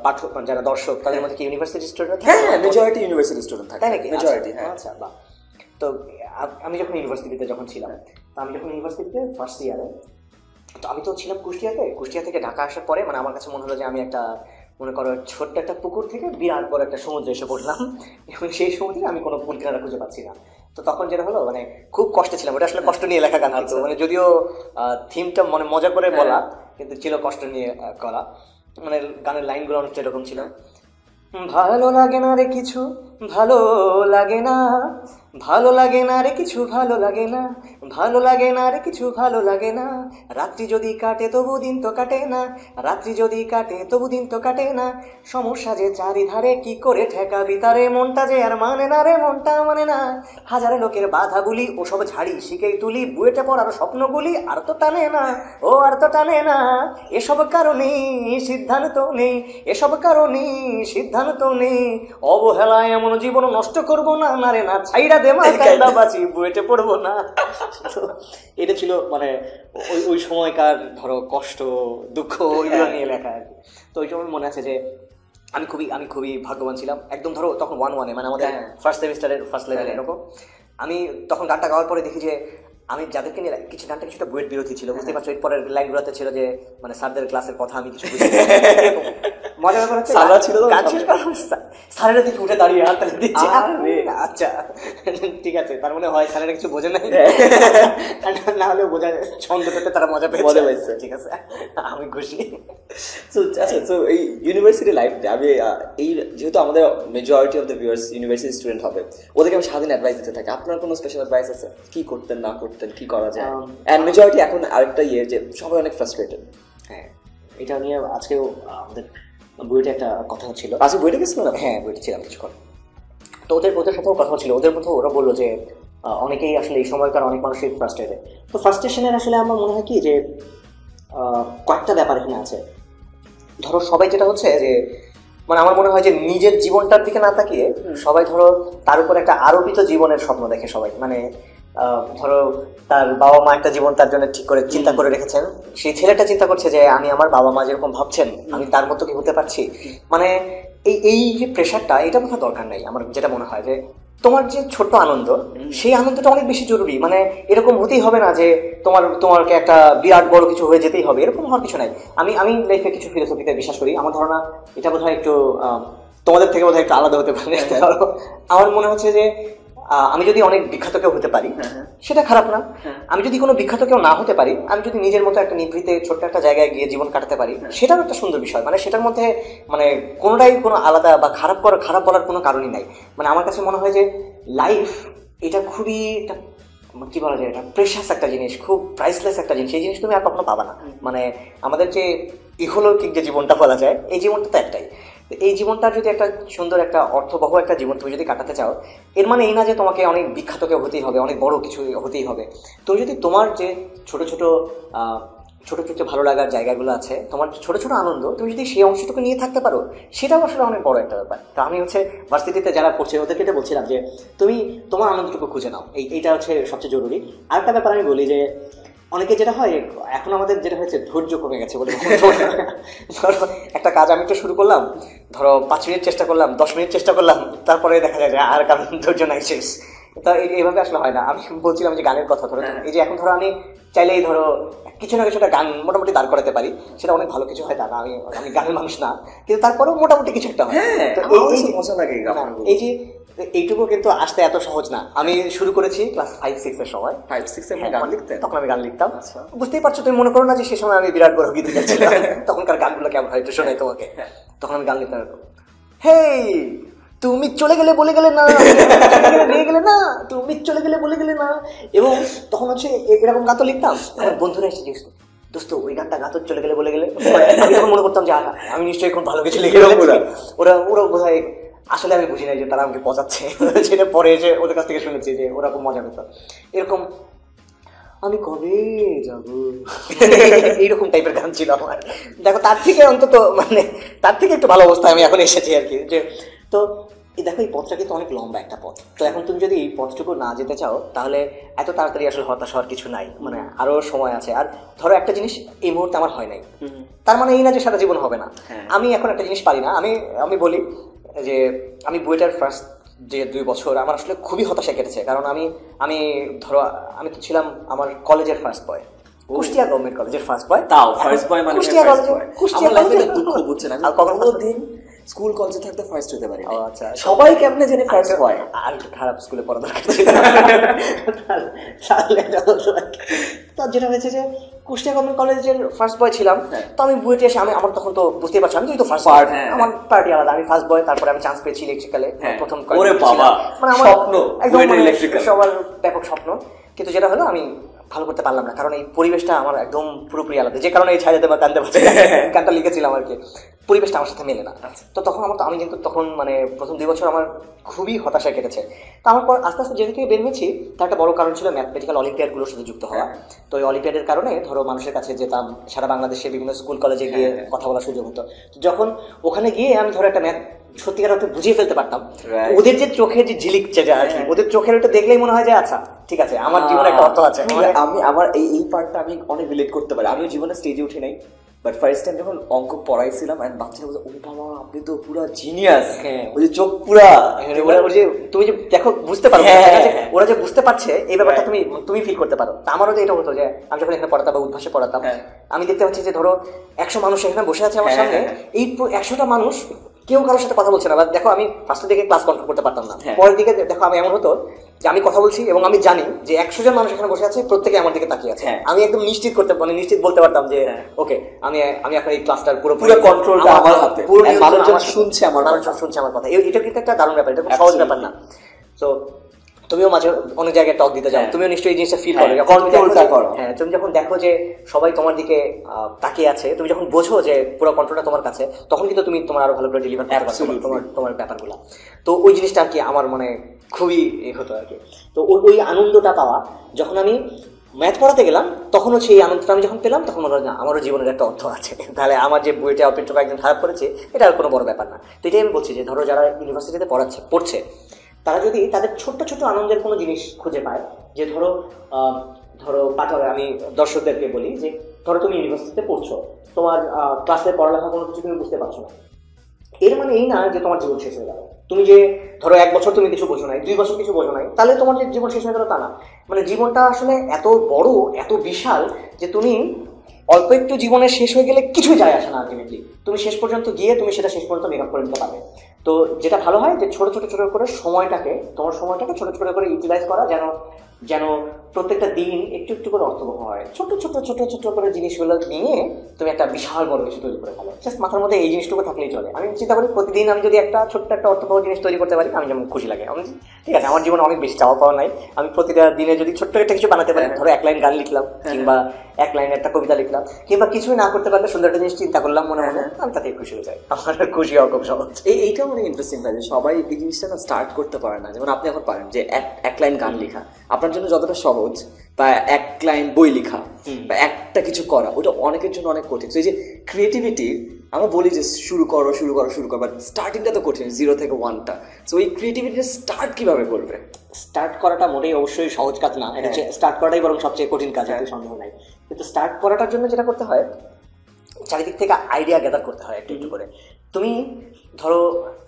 S1: পাঠক যারা দর্শক তাদের মধ্যে কি ইউনিভার্সিটি স্টুডেন্ট?
S2: হ্যাঁ, মেজরিটি ইউনিভার্সিটি স্টুডেন্ট থাকে।
S1: তাই নাকি?
S2: মেজরিটি, হ্যাঁ।
S1: আচ্ছা, বাহ। তো আমি যখন ইউনিভার্সিটিতে ছিলাম, তো আমি যখন ইউনিভার্সিটিতে ফার্স্ট ইয়ারে, তো আমি তো ছিলাম কুষ্টিয়া থেকে ঢাকা আসার পরে মানে আমার কাছে মনে হলো যে আমি একটা মনে করো ছোট্ট একটা পুকুর থেকে বিরাট বড় একটা সমুদ্রে এসে পড়লাম, এবং সেই সমুদ্রে আমি কোনো পুল কিনারা খুঁজে পাচ্ছি না। তো তখন যেটা হলো মানে খুব কষ্টে ছিলাম, ওটা আসলে কষ্ট নিয়ে লেখা গান, কিন্তু মানে যদিও থিমটা মানে মজা করে বলা, কিন্তু ছিল কষ্ট নিয়ে করা। মানে গানের লাইনগুলো অনেকটা এরকম ছিল, ভালো লাগে না রে কিছু ভালো লাগে না, ভালো লাগে না রে কিছু ভালো লাগে না, ভালো লাগে না রে কিছু ভালো লাগে না, রাত্রি যদি কাটে তবু দিন তো কাটে না, রাত্রি যদি কাটে তবু দিন তো কাটে না, সমস্যা যে চারিধারে কি করে ঠেকাবি তারে, মনটা যে আর মানে না রে মনটা মানে না, হাজারে লোকের বাধা বলি ওসব ঝাড়ি শিখেই তুলি, বুয়েটে পড়ার স্বপ্নগুলি আর তো টানে না, ও আর তো টানে না, এসব কারণেই সিদ্ধান্ত নেই, এসব কারণেই সিদ্ধান্ত নেই, অবহেলায় এমন জীবন নষ্ট করবো না, না রে না, ছাইরা দে মা কান্দা বাঁচি, বুয়েটে পড়বো না। এটা ছিল মানে ওই সময়কার ধরো কষ্ট দুঃখ ওইগুলো নিয়ে লেখা আর কি। তো ওই সময় মনে আছে যে আমি খুবই ভাগ্যবান ছিলাম, একদম ধরো তখন 1-1 মানে আমাদের ফার্স্ট সেমিস্টারের ফার্স্ট লেভেল এরকম। আমি তখন গানটা গাওয়ার পরে দেখি যে আমি যাদেরকে নিয়ে কিছু গানটা কিছুটা বুয়েট বিরোধী ছিল, বুঝতে পারছো, এরপরের লাইনগুলোতে ছিল যে মানে স্যারদের ক্লাসের কথা আমি কিছু বুঝি মজা ব্যাপার হচ্ছে
S2: স্যাররা ছিল তো
S1: গান শেষ করার স্যারেরা দিকে উঠে দাঁড়িয়ে হাত তালি দিচ্ছে। আচ্ছা ঠিক আছে, তার মানে হয় স্যারেরা কিছু বোঝে নাই, না হলেও বোঝা ছন্দটাতে তারা মজা পেয়েছে। ঠিক আছে, আমি খুশি।
S2: আচ্ছা, তো এই ইউনিভার্সিটি লাইফটা আমি এই যেহেতু আমাদের majority of the viewers university student হবে, ওদেরকে আমি সারাদিন অ্যাডভাইস দিতে থাকি। আপনার কোনো স্পেশাল অ্যাডভাইস আছে কি করতেন না করতেন, কি করা যায়? অ্যান্ড মেজরিটি এখন আরেকটা যে সবাই অনেক ফ্রাস্ট্রেটেড।
S1: হ্যাঁ, এটা নিয়ে আজকেও আমাদের বইটা একটা কথা হচ্ছিল।
S2: আজকে বইটা গেছিলাম?
S1: হ্যাঁ, বইটা ছিলাম কিছুক্ষণ। তো ওদের সাথেও কথা হচ্ছিল, ওদের মধ্যে ওরা বললো যে অনেকেই আসলে এই সময়কার অনেক মানুষই ফ্রাস্ট্রেটেড। তো ফ্রাস্ট্রেশনের আসলে আমার মনে হয় কি যে কয়েকটা ব্যাপার এখানে আছে। ধরো সবাই যেটা হচ্ছে যে মানে আমার মনে হয় যে নিজের জীবনটার দিকে না তাকিয়ে সবাই ধরো তার উপর একটা আরোপিত জীবনের স্বপ্ন দেখে সবাই। মানে ধরো তার বাবা মা একটা জীবন তার জন্য ঠিক করে চিন্তা করে রেখেছেন, সেই ছেলেটা চিন্তা করছে যে আমি আমার বাবা মা যেরকম ভাবছেন আমি তার মতো কি হতে পারছি। মানে এই যে প্রেশারটা, এটা বোঝা দরকার নেই। আমার যেটা মনে হয় যে তোমার যে ছোট্ট আনন্দ, সেই আনন্দটা অনেক বেশি জরুরি। মানে এরকম হতেই হবে না যে তোমাকে একটা বিরাট বড় কিছু হয়ে যেতেই হবে, এরকম হওয়ার কিছু নাই। আমি লাইফে কিছু ফিলোসফিতে বিশ্বাস করি। আমার ধারণা এটা বোধহয় একটু তোমাদের থেকে বোধহয় একটু আলাদা হতে পারে। আমার মনে হচ্ছে যে আমি যদি অনেক বিখ্যাত কেউ হতে পারি সেটা খারাপ না। আমি যদি কোনো বিখ্যাত কেউ না হতে পারি, আমি যদি নিজের মতো একটা নিভৃতে ছোট্ট একটা জায়গায় গিয়ে জীবন কাটাতে পারি, সেটাও একটা সুন্দর বিষয়। মানে সেটার মধ্যে মানে কোনোটাই কোনো আলাদা বা খারাপ বলার কোনো কারণই নাই। মানে আমার কাছে মনে হয় যে লাইফ এটা খুবই একটা কি বলা যায়, এটা প্রেশাস একটা জিনিস, খুব প্রাইসলেস একটা জিনিস। এই জিনিস তুমি আর কখনো পাবা না। মানে আমাদের যে ইহলৌকিক যে জীবনটা বলা যায়, এই জীবনটা তো একটাই। এই জীবনটা যদি একটা সুন্দর একটা অর্থবহ একটা জীবন তুমি যদি কাটাতে চাও, এর মানে এই না যে তোমাকে অনেক বিখ্যাত কেউ হতেই হবে, অনেক বড় কিছু হতেই হবে। তুমি যদি তোমার যে ছোট ছোট ভালো লাগার জায়গাগুলো আছে, তোমার ছোট ছোট আনন্দ, তুমি যদি সেই অংশটুকু নিয়ে থাকতে পারো, সেটাও আসলে অনেক বড় একটা ব্যাপার। তো আমি ভার্সিটিতে যারা পড়ছে ওদেরকে এটা বলছিলাম যে তুমি তোমার আনন্দটুকু খুঁজে নাও, এইটা হচ্ছে সবচেয়ে জরুরি। আরেকটা ব্যাপার আমি বলি যে অনেকে যেটা হয় এখন আমাদের যেটা হয়েছে ধৈর্য কমে গেছে বলে। ধরো একটা কাজ আমি একটু শুরু করলাম, ধরো 5 মিনিট চেষ্টা করলাম, 10 মিনিট চেষ্টা করলাম, তারপরে দেখা যায় যে আর কারণ ধৈর্য নাই, শেষ। তা এইভাবে আসলে হয় না। আমি বলছিলাম যে গানের কথা, ধরো এই যে এখন ধরো আমি চাইলেই ধরো কিছু না কিছু একটা গান মোটামুটি দাঁড় করাতে পারি, সেটা অনেক ভালো কিছু হয় তা না। আমি গানের মানুষ না, কিন্তু তারপরেও মোটামুটি কিছু একটা হয়। এই যে এইটুকু কিন্তু আসতে এত সহজ না। আমি শুরু করেছি ক্লাস 5-6 এর সময়।
S2: 5-6
S1: তখন আমি গান লিখতাম। বুঝতেই পারছো, তুমি মনে করো না যে সে সময় আমি বিরাট বড় গীত লিখেছিলাম। তখনকার গানগুলো কেমন হয় একটু শোনাই তোমাকে। তখন আমি গান লিখতাম, হেই তুমি চলে গেলে বলে গেলে না, নিয়ে গেলে না, তুমি চলে গেলে বলে গেলে না। এবং তখন হচ্ছে এরকম গান তো লিখতাম। আমার বন্ধুরা এসে জিজ্ঞেস দোস্ত ওই গানটা গাতো চলে গেলে বলে গেলে। আমি তখন মনে করতাম যে আমি নিশ্চয়ই খুব ভালো কিছু লিখে ওরা বোধহয় আসলে আমি বুঝি নাই যে তারা আমাকে পচাচ্ছে। সেটা পরে এসে ওদের কাছ থেকে শুনেছি যে ওরা খুব মজা পেত। এরকম আমি কবে যাব, এইরকম টাইপের গান ছিল আমার। দেখো তার থেকে অন্তত মানে তার থেকে একটু ভালো অবস্থায় আমি এখন এসেছি আর কি। যে তো দেখো এই পথটা কিন্তু অনেক লম্বা একটা পথ। তো এখন তুমি যদি এই পথটুকু না যেতে চাও, তাহলে এত তাড়াতাড়ি আসলে হতাশ হওয়ার কিছু নাই। মানে আরো সময় আছে। আর ধরো একটা জিনিস এই মুহূর্তে আমার হয় নাই, তার মানে এই না যে সারা জীবন হবে না। আমি এখন একটা জিনিস পারি না, আমি বলি যে আমি বুয়েটের ফার্স্ট যে 2 বছর আমার আসলে খুবই হতাশা কেটেছে। কারণ আমি ধরো আমি তো ছিলাম আমার কলেজের ফার্স্ট বয়, কুষ্টিয়া গভর্নমেন্ট কলেজের ফার্স্ট বয়।
S2: তাও ফার্স্ট বয় মানে
S1: কুষ্টিয়া কলেজে
S2: দুঃখ বুঝছেন আমি কখনো দিন স্কুল কলেজে থাকতে ফার্স্ট হতে পারি।
S1: আচ্ছা,
S2: সবাই কেমনে জানি ফার্স্ট হয়।
S1: আর একটু খারাপ স্কুলে পড়া দরকার ছিল। তার যেটা হয়েছে যে কুষ্টিয়া গভর্নমেন্ট কলেজের ফার্স্ট বয় ছিলাম। তো আমি বুয়েটে এসে আমার তখন তো বুঝতেই পারছি আমি তো ফার্স্ট বয়, আমার পার্টি আলাদা। আমি ফার্স্ট বয়, তারপরে আমি চান্স পেয়েছি ইলেকট্রিক্যালে প্রথম।
S2: ওরে বাবা, মানে আমার স্বপ্ন
S1: একদম সবার ব্যাপক স্বপ্ন। কিন্তু যেটা হলো আমি ভালো করতে পারলাম না, কারণ এই পরিবেশটা আমার একদম পুরোপুরি আলাদা। যে কারণে এই ছায়াতে বা কান্দে পাচ্ছে গানটা লিখেছিলাম আর কি, পরিবেশটা আমার সাথে মেলে না। তো তখন আমি কিন্তু তখন মানে প্রথম 2 বছর আমার খুবই হতাশায় কেটেছে। তো আমার পর আস্তে আস্তে যেহেতু থেকে বের হয়েছি, তার একটা বড় কারণ ছিল ম্যাথমেটিক্যাল অলিম্পিয়াডগুলোর সাথে যুক্ত হওয়া। তো এই অলিম্পিয়াডের কারণে ধরো মানুষের কাছে যেতাম, সারা বাংলাদেশে বিভিন্ন স্কুল কলেজে গিয়ে কথা বলার সুযোগ হতো। যখন ওখানে গিয়ে আমি ধরো একটা ম্যাথ সত্যিকার অর্থে বুঝিয়ে ফেলতে পারতাম, ওদের যে চোখের যে ঝিলিকছে আর কি, ওদের চোখের ওটা দেখলেই মনে হয় যে আচ্ছা ঠিক আছে আমার জীবনে একটা অর্থ আছে।
S2: আমি আমার এই পার্টটা আমি অনেক রিলেট করতে পারি। আমিও জীবনে স্টেজে উঠি নাই, বাট ফার্স্ট টাইম যখন অঙ্ক পড়াইছিলাম এন্ড বাচ্চারা বলছে ও বাবা আপনি তো পুরা জিনিয়াস, ওই যে চোখ পুরা
S1: ওই যে তুমি যে দেখো বুঝতে পারো ওরা যে বুঝতে পারছে এই ব্যাপারটা তুমি ফিল করতে পারো। আমারও যে এটা হতো যে আমি যখন এখানে পড়াতাম বা উদ্ভাসে পড়াতাম আমি দেখতে পাচ্ছি যে ধরো 100 মানুষ এখানে বসে আছে আমার সামনে, এই 100টা মানুষ কেউ কারোর সাথে কথা বলছে না। দেখো আমি ফার্স্টের দিকে ক্লাস কন্ট্রোল করতে পারতাম না, পরের দিকে দেখো আমি এমন হতো যে আমি কথা বলছি এবং আমি জানি যে 100 জন মানুষ এখানে বসে আছে, প্রত্যেকে আমার দিকে তাকিয়ে আছে। আমি একদম নিশ্চিত বলতে পারতাম যে ওকে আমি এখন এই ক্লাসটার পুরো
S2: কন্ট্রোলটা আমার হাতে, মানুষজন শুনছে
S1: আমার কথা। এটা কিন্তু একটা দারুণ ব্যাপার, এটা খুব সহজ ব্যাপার না। তো তুমিও মাঝে অনেক জায়গায় টক দিতে যাও, তুমিও নিশ্চয়ই এই জিনিসটা ফিল করো, কন্ট্রোলটা করো। হ্যাঁ, তুমি যখন দেখো যে সবাই তোমার দিকে তাকিয়ে আছে, তুমি যখন বোঝো যে পুরো কন্ট্রোলটা তোমার কাছে, তখন কিন্তু তুমি তোমার আরো ভালো করে ডেলিভার করতে পারছো তোমার ব্যাপারগুলো। তো ওই জিনিসটা আর কি আমার মনে খুবই হতো আর কি। তো ওই আনন্দটা পাওয়া, যখন আমি ম্যাথ পড়াতে গেলাম তখন হচ্ছে এই আনন্দটা আমি যখন পেলাম তখন মনে হয় না আমারও জীবনের একটা অর্থ আছে, তাহলে আমার যে বইটা অপেক্ষা একদিন খারাপ করেছে এটা আর কোনো বড় ব্যাপার না। তো এটাই আমি বলছি যে ধরো যারা ইউনিভার্সিটিতে পড়ছে তারা যদি তাদের ছোট্ট ছোট্ট আনন্দের কোনো জিনিস খুঁজে পায়, যে ধরো আমি দর্শকদেরকে বলি যে ধরো তুমি ইউনিভার্সিটিতে পড়ছো, তোমার ক্লাসে পড়ালেখা কোনো কিছু তুমি বুঝতে পারছো না, এর মানে এই না যে তোমার জীবন শেষ হয়ে গেল। তুমি যে ধরো 1 বছর তুমি কিছু বোঝো নাই, 2 বছর কিছু বোঝো নাই, তাহলে তোমার যে জীবন শেষ হয়ে গেল তা না। মানে জীবনটা আসলে এত বড়, এত বিশাল যে তুমি অল্প একটু জীবনে শেষ হয়ে গেলে কিছুই যায় আসে না আলটিমেটলি। তুমি শেষ পর্যন্ত গিয়ে তুমি সেটা শেষ পর্যন্ত মেকআপ করে নিতে পারবে। তো যেটা ভালো হয় যে ছোট করে তোমার সময়টাকে ছোট করে ইউটিলাইজ করা, যেন প্রত্যেকটা দিন একটু একটু করে অর্থবহ হয়। ছোট করে জিনিসগুলো নিয়ে তুমি একটা বিশাল বড় কিছু তৈরি করে ফেলো। জাস্ট মাথার মধ্যে এই জিনিসটুকু থাকলেই চলে। আমি চিন্তা করি প্রতিদিন আমি যদি একটা ছোট্ট একটা অর্থবহ জিনিস তৈরি করতে পারি, আমি যেমন খুশি লাগে। আমি ঠিক আছে, আমার জীবনে অনেক বেশি চাওয়া পাওয়া নাই, আমি প্রতিটা দিনে যদি ছোট্ট একটা কিছু বানাতে পারি, ধরো 1 লাইন গান লিখলাম, কিংবা 1 লাইনের একটা কবিতা লিখলাম, কিংবা কিছুই না করতে পারলে সুন্দর একটা জিনিস চিন্তা করলাম মনে মনে, আমি তাতে খুশি হয়ে যাই। আমার খুশি হওয়া খুব সহজ।
S2: এইটাও অনেক ইন্টারেস্টিং হয় যে সবাই এই জিনিসটা না স্টার্ট করতে পারে না। যেমন আপনি এখন পারেন যে 1 লাইন গান লেখা আপনার জন্য যতটা সহজ, বা 1 লাইন বই লেখা, বা একটা কিছু করা, ওটা অনেকের জন্য অনেক কঠিন। তো এই যে ক্রিয়েটিভিটি, আমরা বলি যে শুরু করো, বাট স্টার্টিংটা তো কঠিন, 0 থেকে 1টা। তো ওই ক্রিয়েটিভিটিটা স্টার্ট কিভাবে করবে?
S1: স্টার্ট করাটা মোটেই অবশ্যই সহজ কাজ না, এটা হচ্ছে স্টার্ট করাটাই বরং সবচেয়ে কঠিন কাজ, এতে সন্দেহ নাই। কিন্তু স্টার্ট করাটার জন্য যেটা করতে হয়, চারিদিক থেকে আইডিয়া গ্যাদার করতে হয় একটু একটু করে। তুমি ধরো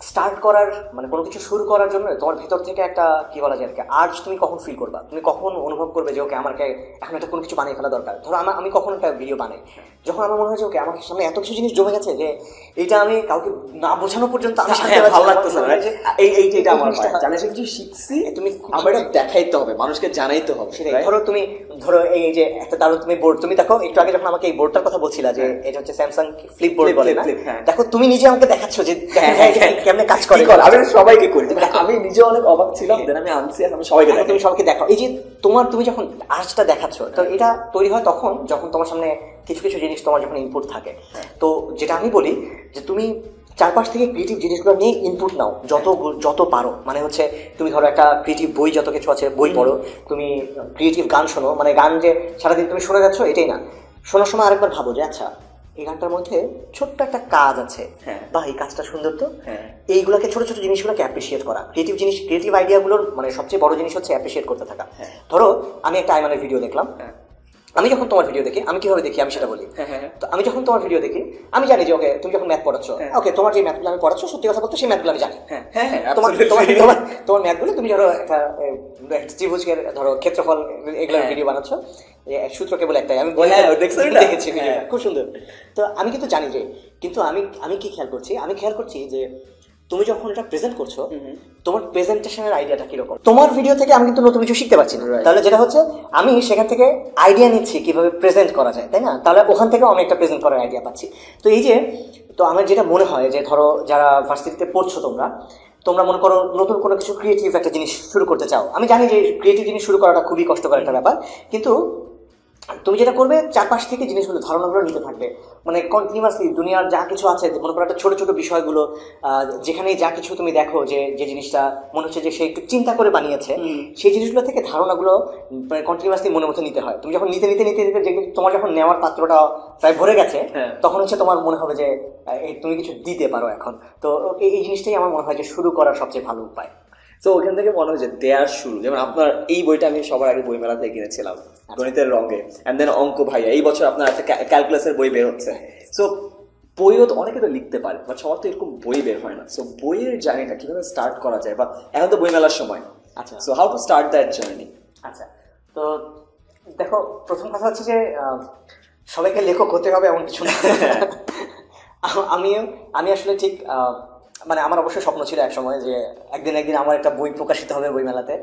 S1: স্টার্ট করার মানে কোনো কিছু শুরু করার জন্য তোমার ভিতর থেকে একটা কি বলা যায়, আর্জ তুমি কখন ফিল করবা, তুমি কখন অনুভব করবে যে ওকে আমাকে এখন একটা কোনো কিছু বানিয়ে ফেলা দরকার। ধরো আমি কখন একটা ভিডিও বানাই, যখন আমার মনে হয় যে ওকে আমার সামনে এত কিছু জিনিস জমে গেছে যে এইটা আমি কাউকে না বোঝানো পর্যন্ত
S2: ভালো লাগতেছে না, এইটা আমার জানা কিছু শিখছি, তুমি আমার দেখাইতে হবে, মানুষকে জানাইতে হবে।
S1: ধরো এই যে একটা দারুণ তুমি বোর্ড, তুমি দেখো একটু আগে যখন আমাকে এই বোর্ডটার কথা বলছিলা যে এটা হচ্ছে স্যামসাং ফ্লিপ বোর্ড বলে না, দেখো তুমি নিজে আমাকে দেখাচ্ছ যে কেমনে কাজ করে।
S2: আমি সবাইকে করি, আমি নিজে অনেক অবাক ছিলাম, দেন আমি আনছি, আমি সবাইকে দেখাই।
S1: তুমি সবাইকে দেখাও, এই যে তুমি যখন আর্টটা দেখাচ্ছ, তো এটা তৈরি হয় তখন যখন তোমার সামনে কিছু কিছু জিনিস তোমার যখন ইনপুট থাকে। তো যেটা আমি বলি যে তুমি চারপাশ থেকে ক্রিয়েটিভ জিনিসগুলো নিয়ে ইনপুট নাও যত পারো। মানে হচ্ছে তুমি ধরো একটা ক্রিয়েটিভ বই, যত কিছু আছে বই পড়ো, তুমি ক্রিয়েটিভ গান শোনো, মানে গান যে সারাদিন তুমি শুনে যাচ্ছ এটাই না, শোনার সময় আরেকবার ভাবো যে আচ্ছা এই গানটার মধ্যে ছোট্ট একটা কাজ আছে, বা এই কাজটা সুন্দর, তো এইগুলোকে ছোট ছোট জিনিসগুলোকে অ্যাপ্রিসিয়েট করা। ক্রিয়েটিভ আইডিয়াগুলোর মানে সবচেয়ে বড় জিনিস হচ্ছে অ্যাপ্রিসিয়েট করতে থাকা। ধরো আমি একটা আইমানের ভিডিও দেখলাম, আমি যখন তোমার ভিডিও দেখি, আমি কিভাবে দেখি আমি সেটা বলি। তো আমি যখন তোমার ভিডিও দেখি, আমি জানি যে ওকে তুমি যখন ম্যাথ পড়াচ্ছ, ওকে তোমার যে ম্যাথগুলো আমি পড়াচ্ছ, সত্যি কথা বলতে সেই ম্যাথগুলো আমি জানি। তোমার ম্যাথগুলো তুমি ধরো একটা ত্রিভুজের ধরো ক্ষেত্রফল এগুলোর ভিডিও বানাচ্ছ, সূত্র কেবল একটাই, আমি দেখেছি খুব সুন্দর। তো আমি কিন্তু জানি যে, কিন্তু আমি কি খেয়াল করছি যে তুমি যখন এটা প্রেজেন্ট করছো, তোমার প্রেজেন্টেশনের আইডিয়াটা কিরকম। তোমার ভিডিও থেকে আমি কিন্তু নতুন কিছু শিখতে পারছি না, তাহলে যেটা হচ্ছে আমি সেখান থেকে আইডিয়া নিচ্ছি কিভাবে প্রেজেন্ট করা যায়, তাই না? তাহলে ওখান থেকেও আমি একটা প্রেজেন্ট করার আইডিয়া পাচ্ছি। তো এই যে, তো আমার যেটা মনে হয় যে ধরো যারা ভার্সিটিতে পড়ছো, তোমরা মনে করো নতুন কোনো কিছু ক্রিয়েটিভ একটা জিনিস শুরু করতে চাও। আমি জানি যে ক্রিয়েটিভ জিনিস শুরু করাটা খুবই কষ্টকর একটা ব্যাপার, কিন্তু তুমি যেটা করবে চারপাশ থেকে জিনিসগুলো ধারণাগুলো নিতে থাকবে, মানে কন্টিনিউয়াসলি দুনিয়ার যা কিছু আছে, মনে করো একটা ছোট ছোট বিষয়গুলো, যেখানেই যা কিছু তুমি দেখো যে জিনিসটা মনে হচ্ছে যে সে একটু চিন্তা করে বানিয়েছে, সেই জিনিসগুলো থেকে ধারণাগুলো কন্টিনিউয়াসলি মনের মধ্যে নিতে হয়। তুমি যখন নিতে তোমার যখন নেওয়ার পাত্রটা প্রায় ভরে গেছে, তখন হচ্ছে তোমার মনে হবে যে তুমি কিছু দিতে পারো এখন। তো এই জিনিসটাই আমার মনে হয় যে শুরু করার সবচেয়ে ভালো উপায়।
S2: তো ওখান থেকে মনে হচ্ছে দেয়ার শুরু, যেমন আপনার এই বইটা আমি সবার আগে বইমেলা থেকে কিনেছিলাম, গণিতের রঙে, অ্যান্ড দেন অঙ্ক ভাইয়া, এই বছর আপনার একটা ক্যালকুলাসের বই বের হচ্ছে। সো বইও তো অনেকে তো লিখতে পারে, বাট সবার তো এরকম বই বের হয় না। সো বইয়ের জার্নিটা কিভাবে স্টার্ট করা যায়, বা এখন তো বইমেলার সময়,
S1: আচ্ছা,
S2: so how to start that journey?
S1: আচ্ছা, তো দেখো, প্রথম কথা হচ্ছে যে সবাইকে লেখক হতে হবে এমন কিছু না। আমি আসলে ঠিক মানে আমার অবশ্যই স্বপ্ন ছিল এক সময় যে একদিন আমার একটা বই প্রকাশিত হবে বইমেলাতে।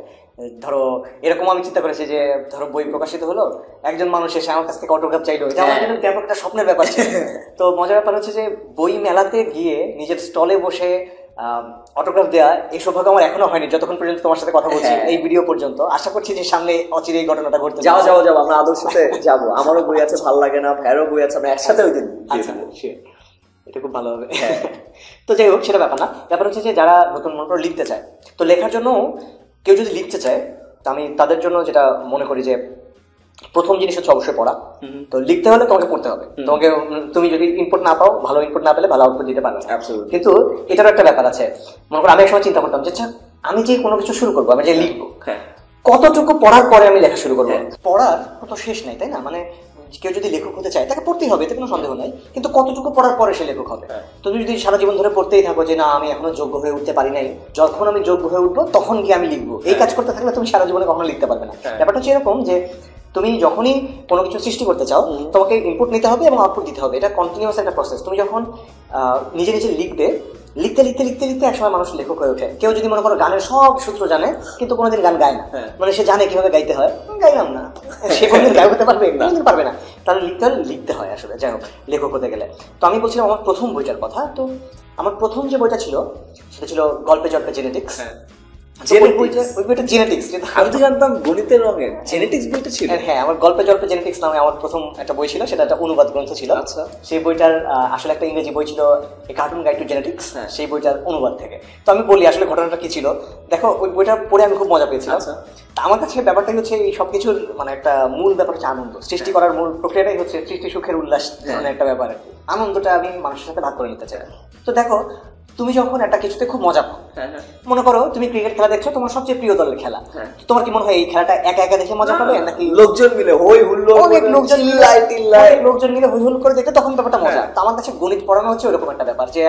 S1: ধরো এরকম আমি চিন্তা করেছি যে ধরো বই প্রকাশিত হলো, একজন মানুষ এসে আমার কাছ থেকে অটোগ্রাফ চাইলো, এটা আমার জন্য ব্যাপারটা স্বপ্নের ব্যাপার ছিল। তো মজার ব্যাপার হচ্ছে যে বই মেলাতে গিয়ে নিজের স্টলে বসে অটোগ্রাফ দেওয়া এই সৌভাগ্য আমার এখনো হয়নি, যতক্ষণ পর্যন্ত তোমার সাথে কথা বলছি এই ভিডিও পর্যন্ত। আশা করছি যে সামনে অচিরে এই ঘটনাটা ঘটতে
S2: যাও, আমরা আদর্শতে যাবো। আমারও বই আছে, ভালো লাগে না, ভাইয়েরও বই আছে, আমরা একসাথে ওই দিন।
S1: আচ্ছা, এটা খুব ভালো হবে। তো যাই হোক, সেটা ব্যাপার না। ব্যাপার হচ্ছে যে যারা নতুন মনে করে লিখতে চায়, তো লেখার জন্য কেউ যদি লিখতে চায়, তো আমি তাদের জন্য যেটা মনে করি যে প্রথম জিনিস হচ্ছে অবশ্যই পড়া। তো লিখতে হলে তোমাকে পড়তে হবে। তোমাকে, তুমি যদি ইনপুট না পাও, ভালো ইনপুট না পেলে ভালো আউটপুট দিতে পারবে না। কিন্তু এটারও একটা ব্যাপার আছে। মনে করো আমি এক সময় চিন্তা করতাম যে আচ্ছা, আমি যে কোনো কিছু শুরু করবো, আমি যে লিখবো, কতটুকু পড়ার পরে আমি লেখা শুরু করবো? পড়ার তো শেষ নাই, তাই না? মানে কেউ যদি লেখক হতে চায় তাকে পড়তেই হবে, এতে কোনো সন্দেহ নাই। কিন্তু কতটুকু পড়ার পরে সে লেখক হবে? তুমি যদি সারা জীবন ধরে পড়তেই থাকো যে না আমি এখনো যোগ্য হয়ে উঠতে পারি নাই, যখন আমি যোগ্য হয়ে উঠবো তখন গিয়ে আমি লিখবো, এই কাজ করতে থাকলে তুমি সারা জীবনে কখনো লিখতে পারবে না। ব্যাপারটা হচ্ছে এরকম যে তুমি যখনই কোনো কিছু সৃষ্টি করতে চাও, তোমাকে ইনপুট নিতে হবে এবং আউটপুট দিতে হবে। এটা কন্টিনিউয়াস একটা প্রসেস। তুমি যখন নিজে লিখতে একসময় মানুষ লেখক হয়ে ওঠে। কেউ যদি মনে করো গানের সব সূত্র জানে কিন্তু কোনোদিন গান গায় না, মানে সে জানে কিভাবে গাইতে হয়, গাইলাম না, সে কোনোদিন গায়ক হতে পারবে? কোনোদিন পারবে না। তাহলে লিখতে হয় আসলে, যাই হোক, লেখক হতে গেলে। তো আমি বলছিলাম আমার প্রথম বইটার কথা। তো আমার প্রথম যে বইটা ছিল সেটা ছিল গল্পে জল্পে জেনেটিক্স।
S2: আমি তো জানতাম গণিতের রঙের জেনেটিক্স বইটা ছিল।
S1: হ্যাঁ, আমার গল্পে জল্পে জেনেটিক্স নামে আমার প্রথম একটা বই ছিল, সেটা একটা অনুবাদ গ্রন্থ ছিল।
S2: আচ্ছা,
S1: সেই বইটার আসলে একটা ইংরেজি বই ছিল, কার্টুন গাইড টু জেনেটিক্স, সেই বইটার অনুবাদ থেকে। তো আমি বলি আসলে ঘটনাটা কি ছিল। দেখো, ওই বইটা পড়ে আমি খুব মজা পেয়েছিলাম। আমার কাছে ব্যাপারটাই হচ্ছে এই সবকিছুর মানে একটা মূল ব্যাপার হচ্ছে আনন্দ। সৃষ্টি করার মূল প্রক্রিয়াটাই হচ্ছে সৃষ্টি সুখের উল্লাস ধরনের একটা ব্যাপার। আনন্দটা আমি মানুষের সাথে ভাগ করে নিতে চাই। তো দেখো, তুমি যখন একটা কিছুতে খুব মজা পাও, মনে করো তুমি ক্রিকেট খেলা দেখছো, তোমার সবচেয়ে প্রিয় দলের খেলা, তোমার কি মনে হয় এই খেলাটা একা একা দেখে মজা পাবে নাকি
S2: লোকজন মিলে হই হুল্লোড়,
S1: অনেক লোকজন মিলে হই হুল করে দেখে তখন ব্যাপারটা মজা? তো আমার কাছে গণিত পড়ানো হচ্ছে ওরকম একটা ব্যাপার যে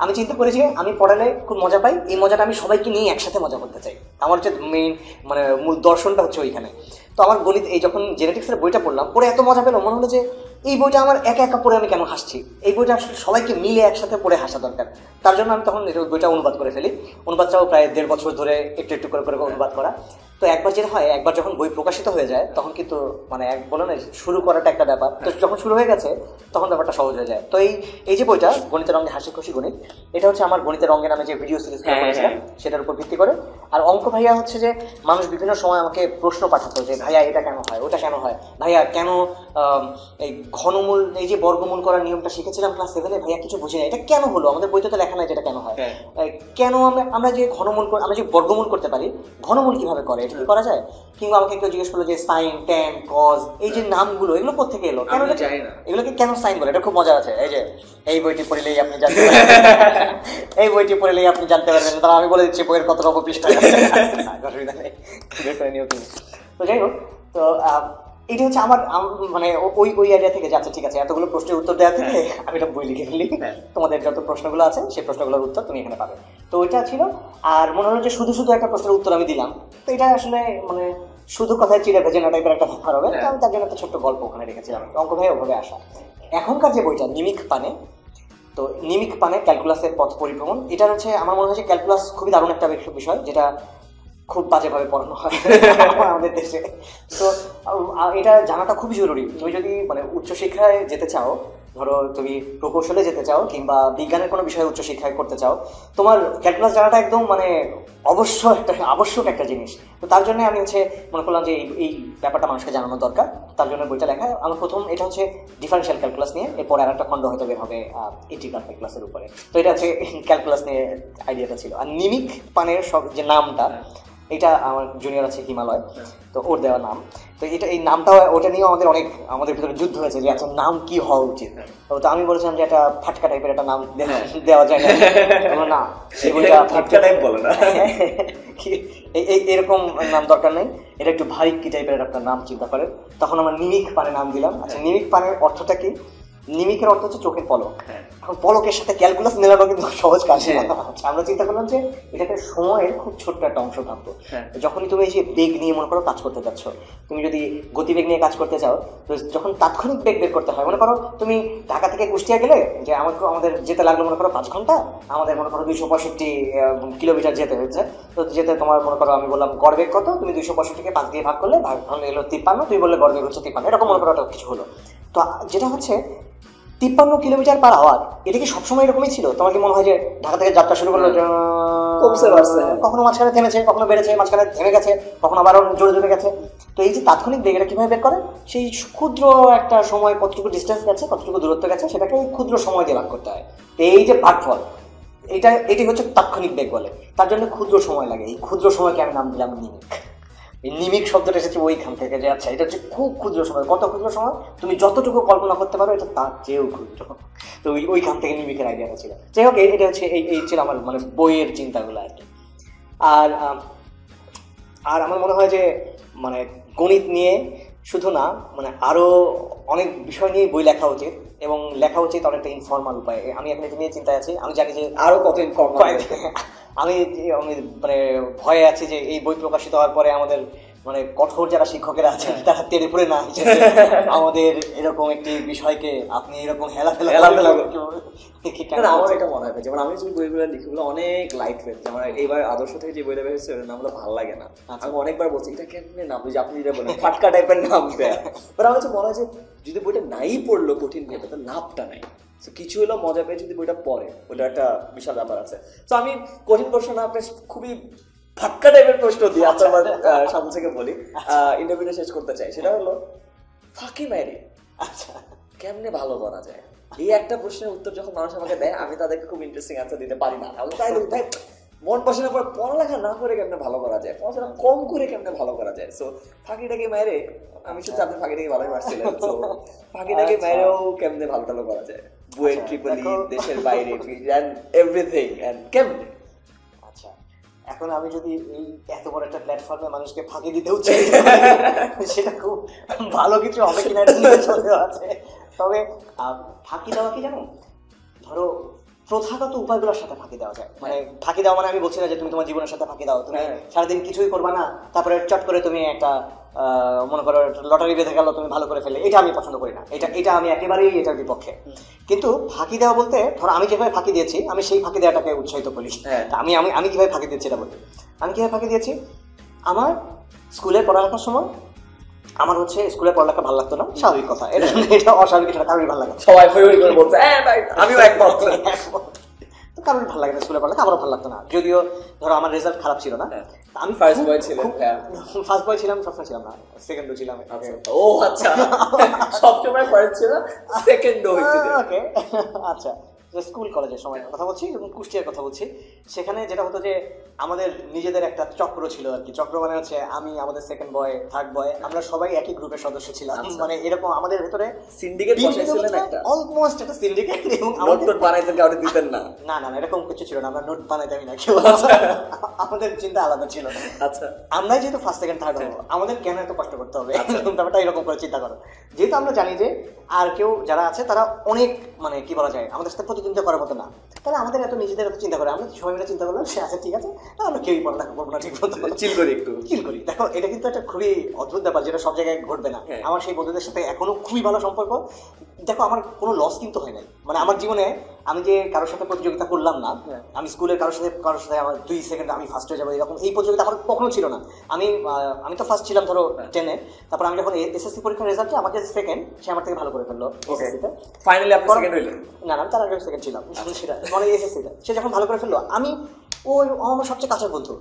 S1: আমি চিন্তা করেছি আমি পড়ালে খুব মজা পাই, এই মজাটা আমি সবাইকে নিয়ে একসাথে মজা করতে চাই। আমার হচ্ছে মেইন মানে মূল দর্শনটা হচ্ছে ওইখানে। তো আমার গণিত এই যখন জেনেটিক্সের বইটা পড়লাম, পড়ে এত মজা পেলো, মনে হলো যে এই বইটা আমার একা একা পড়ে আমি কেন হাসছি, এই বইটা আসলে সবাইকে মিলে একসাথে পড়ে হাসা দরকার। তার জন্য আমি তখন বইটা অনুবাদ করে ফেলি। অনুবাদটাও প্রায় 1.5 বছর ধরে একটু একটু করে অনুবাদ করা। তো একবার যেটা হয়, একবার যখন বই প্রকাশিত হয়ে যায় তখন কিন্তু মানে বলো না শুরু করাটা একটা ব্যাপার। তো যখন শুরু হয়ে গেছে তখন ব্যাপারটা সহজ হয়ে যায়। তো এই যে বইটা গণিতের রঙে হাসি খুশি গণিত, এটা হচ্ছে আমার গণিতের রঙে নামে যে ভিডিও সিরিজ করেছিলাম সেটার উপর ভিত্তি করে। আর অঙ্ক ভাইয়া হচ্ছে যে মানুষ বিভিন্ন সময় আমাকে প্রশ্ন পাঠাতো যে ভাইয়া এটা কেন হয়, ওটা কেন হয়, ভাইয়া কেন এই ঘনমূল, এই যে বর্গমূল করার নিয়মটা শিখেছিলাম ক্লাস 7-এ, ভাইয়া কিছু বুঝি না, এটা কেন হলো, আমাদের বইতে তো লেখা নাই যেটা কেন হয়, কেন আমরা যে ঘনমূল আমরা যে বর্গমূল করতে পারি, ঘনমূল কিভাবে করে, এটা কি করা যায়? কিংবা আমাকে কেউ জিজ্ঞেস করলো যে সাইন, ট্যান, কজ, এই যে নামগুলো এগুলো কোথেকে এলো, কেন এগুলোকে কেন সাইন বলে? এটা খুব মজা আছে। এই যে এই বইটি পড়লেই আপনি জানতে পারবেন, এই বইটি পড়লেই আপনি জানতে পারবেন। তারা আমি বলে দিচ্ছি বইয়ের কত রকম পৃষ্ঠা। অসুবিধা নেই, বের করে নিও তুমি। তো যাই হোক, তো এটা হচ্ছে আমার মানে ওই এরিয়া থেকে যাচ্ছে। ঠিক আছে, এতগুলো প্রশ্নের উত্তর দেওয়া থেকে আমি একটা বই লিখে ফেলি, তোমাদের যত প্রশ্নগুলো আছে সেই প্রশ্নগুলোর উত্তর তুমি এখানে পাবে। তো ওইটা ছিল। আর মনে হলো যে শুধু একটা প্রশ্নের উত্তর আমি দিলাম, তো এটা আসলে মানে শুধু কথায় চিড়ে ভেজে না টাইপের একটা ব্যাপার হবে। আমি তার জন্য একটা ছোট্ট গল্প ওখানে রেখেছিলাম, অঙ্ক ভাই ওভাবে আসা। এখনকার যে বইটা নিমিক পানে, তো নিমিক পানে ক্যালকুলাসের পথ পরিভ্রমণ, এটা হচ্ছে আমার মনে হয় যে ক্যালকুলাস খুবই দারুণ একটা বিষয় যেটা খুব বাজেভাবে পড়ানো হয় আমাদের দেশে। তো এটা জানাটা খুবই জরুরি। তুমি যদি মানে উচ্চশিক্ষায় যেতে চাও, ধরো তুমি প্রকৌশলে যেতে চাও কিংবা বিজ্ঞানের কোনো বিষয়ে উচ্চশিক্ষায় করতে চাও, তোমার ক্যালকুলাস জানাটা একদম মানে আবশ্যক একটা জিনিস। তো তার জন্য আমি হচ্ছে মনে করলাম যে এই ব্যাপারটা মানুষকে জানানো দরকার। তার জন্য বইটা লেখা। আমার প্রথম এটা হচ্ছে ডিফারেন্সিয়াল ক্যালকুলাস নিয়ে, এরপর আর একটা খণ্ড হয়তো বের হবে ইন্টিগ্রাল ক্যালকুলাসের উপরে। তো এটা হচ্ছে ক্যালকুলাস নিয়ে আইডিয়াটা ছিল। আর নিমিক পানের সব যে নামটা, এটা আমার জুনিয়র আছে হিমালয়, তো ওর দেওয়া নাম। তো এই নামটা ওটা নিয়েও আমাদের ভিতরে যুদ্ধ হয়েছে যে একটা নাম কি হওয়া উচিত। তো আমি বলেছিলাম যে একটা ফাটকা টাইপের একটা নাম দেওয়া যায় না, না
S2: ফাটকা টাইপ বলে না,
S1: এরকম নাম দরকার নেই, এটা একটু ভারী কি টাইপের একটা নাম চিন্তা করে। তখন আমরা নিমিক পানে নাম দিলাম। আচ্ছা, নিমিক পানের অর্থটা কি? নিমিকের অর্থ হচ্ছে চোখের পলক। এখন পলকের সাথে ক্যালকুলাস মেলানো কিন্তু সহজ কাজ না। আমরা চিন্তা করলাম যে এটাকে সময়ের খুব ছোট্ট একটা অংশ ভাববো। যখনই তুমি এই যে বেগ নিয়ে মনে করো কাজ করতে যাচ্ছ, তুমি যদি গতিবেগ নিয়ে কাজ করতে চাও, তো যখন তাৎক্ষণিক বেগ বের করতে হয়, মনে করো তুমি ঢাকা থেকে কুষ্টিয়া গেলে যে আমাদের যেতে লাগলো মনে করো 5 ঘন্টা, আমাদের মনে করো 265 কিলোমিটার যেতে হয়েছে। তো যেতে তোমার মনে করো আমি বললাম গড় বেগ কত, তুমি 265-কে 5 দিয়ে ভাগ করলে, ভাগ হলে এলো 53, তুমি বললে গড় বেগ হচ্ছে 53, এরকম মনে করো কিছু হলো। তো যেটা হচ্ছে 53 কিলোমিটার পার আওয়ার, এটা কি সবসময় এরকমই ছিল? তোমার কি মনে হয় যে ঢাকা থেকে যাত্রা শুরু করলো
S2: কমছে বাড়ছে,
S1: কখনো মাঝখানে থেমেছে, কখনো বেড়েছে, মাঝখানে থেমে গেছে, কখনো আবার জোরে জোরে গেছে? তো এই যে তাৎক্ষণিক বেগ, এটা কিভাবে বের করে? সেই ক্ষুদ্র একটা সময় কতটুকু ডিস্টেন্স গেছে, কতটুকু দূরত্ব গেছে, সেটাকে এই ক্ষুদ্র সময় দিয়ে ভাগ করতে হয়। এই যে ভাগফল, এটি হচ্ছে তাৎক্ষণিক বেগ বলে। তার জন্য ক্ষুদ্র সময় লাগে। এই ক্ষুদ্র সময়কে আমি নাম দিলাম নিমিক। এই নিমিক শব্দটা এসেছে ওইখান থেকে, যে আচ্ছা এটা হচ্ছে খুব ক্ষুদ্র সময়। কত ক্ষুদ্র সময়? তুমি যতটুকু কল্পনা করতে পারো এটা তার চেয়েও ক্ষুদ্র। তো ওইখান থেকে নিমিকের আইডিয়াটা ছিল। যাই হোক, এটা হচ্ছে এই ছিল আমার মানে বইয়ের চিন্তাগুলো আর কি। আর আমার মনে হয় যে মানে গণিত নিয়ে শুধু না, মানে আরও অনেক বিষয় নিয়ে বই লেখা উচিত, এবং লেখা উচিত অনেকটা ইনফর্মাল উপায়ে। আমি এখন এটা নিয়ে চিন্তায় আছি। আমি জানি যে
S2: আরো কত ইনফর্মাল।
S1: আমি মানে ভয়ে আছি যে এই বই প্রকাশিত হওয়ার পরে আমাদের মানে কঠোর যারা শিক্ষকেরা আছেন তারা তেড়ে পড়ে না আমাদের এরকম একটি বিষয়কে আপনি এরকম হেলাফেলা।
S2: আমার এটা মনে হয়, যেমন আমি যে বইগুলো লিখি ওগুলো অনেক লাইট ওয়েট। যেমন এইবার আদর্শ থেকে যে বইটা বেরিয়েছে ওর নামগুলো ভালো লাগে না। আমি অনেকবার বলছি এটা কেমনে নাম, যে আপনি যেটা বলেন ফাটকা টাইপের নাম দেয়। বাট আমার কাছে মনে হয় যে যদি বইটা নাই পড়লো কঠিন ভেবে, তো লাভটা নাই। কিছু হলো মজা পেয়ে যদি বইটা পড়ে, ওটা একটা বিশাল ব্যাপার আছে। তো আমি কঠিন প্রশ্ন না, আপনার খুবই ফাটকা টাইপের প্রশ্ন দিয়ে আপনার সামনে থেকে বলি, ইন্টারভিউটা শেষ করতে চাই। সেটা হলো ফাঁকি মারি
S1: আচ্ছা
S2: কেমনে ভালো করা যায়? এই একটা প্রশ্নের উত্তর যখন মানুষ আমাকে দেয়, আমি তাদেরকে খুব ইন্টারেস্টিং অ্যান্সার দিতে পারি না। আমি তাই মন পছন্দের পর পড়ালেখা না করে কেমনে ভালো করা যায়, পড়াশোনা কম করে কেমনে ভালো করা যায়। সো ফাঁকিটাকে মেরে, আমি শুধু আপনার ফাঁকিটাকে ভালোই মারছিলেন, তো ফাঁকিটাকে মেরেও কেমনে ভালো টালো করা যায়, বুয়েট, ট্রিপলি, দেশের বাইরে, এভরিথিং, এন্ড কেমনে।
S1: আচ্ছা, এখন আমি যদি এই এত বড় একটা প্ল্যাটফর্মে মানুষকে ফাঁকি দিতেও চাই, সেটা খুব ভালো কিছু হবে কিনা চলে আছে। তবে ফাঁকি দেওয়া কি জানো, ধরো প্রথাগত উপায়গুলোর সাথে ফাঁকি দেওয়া যায়। মানে ফাঁকি দেওয়া মানে আমি বলছি না যে তুমি তোমার জীবনের সাথে ফাঁকি দাও, তুমি সারাদিন কিছুই করবা না, তারপরে চট করে তুমি একটা মনে করো লটারি বেঁধে গেল, তুমি ভালো করে ফেলে। এটা আমি পছন্দ করি না, এটা আমি একেবারেই এটার বিপক্ষে। কিন্তু ফাঁকি দেওয়া বলতে, ধরো আমি যেভাবে ফাঁকি দিয়েছি, আমি সেই ফাঁকি দেওয়াটাকে উৎসাহিত করি। আমি আমি আমি কিভাবে ফাঁকি দিয়েছি এটা বলি। আমি কিভাবে ফাঁকি দিয়েছি, আমার স্কুলে পড়ালেখার সময় আমার হচ্ছে স্কুলে পড়ালেখা ভালো লাগতো না, স্বাভাবিক কথা। এটা অস্বাভাবিক, এটা কারোরই ভালো লাগে না।
S2: সবাই বলছে আমিও একমত,
S1: কারোর ভালো লাগে না স্কুলে পড়ালেখা, আমারও ভালো লাগতো না। যদিও ধরো আমার রেজাল্ট খারাপ ছিল না, আমি
S2: ফার্স্ট বয় ছিলাম,
S1: ফার্স্ট বয় ছিলাম, সবসময় ছিলাম না, সেকেন্ডও ছিলাম।
S2: ও আচ্ছা, সবসময় ফার্স্ট ছিল, সেকেন্ডও হয়েছিল।
S1: ওকে, আচ্ছা। স্কুল কলেজের সময় কথা বলছি এবং কুষ্টিয়ার কথা বলছি। সেখানে যেটা হতো যে আমাদের নিজেদের একটা চক্র ছিল আর কি। চক্র মানে হচ্ছে আমি, আমাদের সেকেন্ড বয়, থার্ড বয়, আমরা সবাই একই গ্রুপের সদস্য ছিলাম। মানে এরকম আমাদের ভেতরে
S2: সিন্ডিকেট বসাইছিলেন একটা,
S1: অলমোস্ট একটা সিন্ডিকেট। এবং
S2: নোট বানাইতেন, কাউকে দিতেন না?
S1: না না, এরকম কিছু ছিল না, আমরা নোট বানাইতামই না কেউ। আমাদের চিন্তা আলাদা ছিল। আচ্ছা, আমরা যেহেতু ফার্স্ট সেকেন্ড থার্ড হবো, আমাদের কেন এত কষ্ট করতে হবে, ব্যাপারটা এরকম করে চিন্তা করো। যেহেতু আমরা জানি যে আর কেউ যারা আছে তারা অনেক মানে কি বলা যায় আমাদের সাথে প্রতিদ্বন্দ্বিতা করার মতো না, তাহলে আমাদের এত নিজেদের এত চিন্তা করে, আমরা সবাই মিলে চিন্তা করলাম সে আছে ঠিক আছে, আমরা কেউই পড়ালেখা করবো না, ঠিক মতো
S2: চিল করি, একটু
S1: চিল করি। দেখো এটা কিন্তু একটা খুবই অদ্ভুত ব্যাপার, যেটা সব জায়গায় ঘটবে না। আমার সেই বন্ধুদের সাথে এখনো খুবই ভালো সম্পর্ক। দেখো আমার কোনো লস কিন্তু হয় নাই, মানে আমার জীবনে আমি যে কারোর সাথে প্রতিযোগিতা করলাম না, আমি স্কুলের কারোর সাথে আমার 2 সেকেন্ড আমি ফার্স্ট হয়ে যাবো এরকম এই প্রতিযোগিতা আমার কখনো ছিল না। আমি তো ফার্স্ট ছিলাম ধরো 10-এ, তারপর আমি যখন এসএসসি পরীক্ষার রেজাল্টে আমাকে সেকেন্ড, সে আমার থেকে ভালো করে ফেললো এসএসসিতে।
S2: ফাইনালি আপনি সেকেন্ড হইলেন? না
S1: না, আমি তার আগে সেকেন্ড ছিলাম সেটা মানে এসএসসিতে। সে যখন ভালো করে ফেললো, আমি আমার সবচেয়ে কাছের বন্ধু,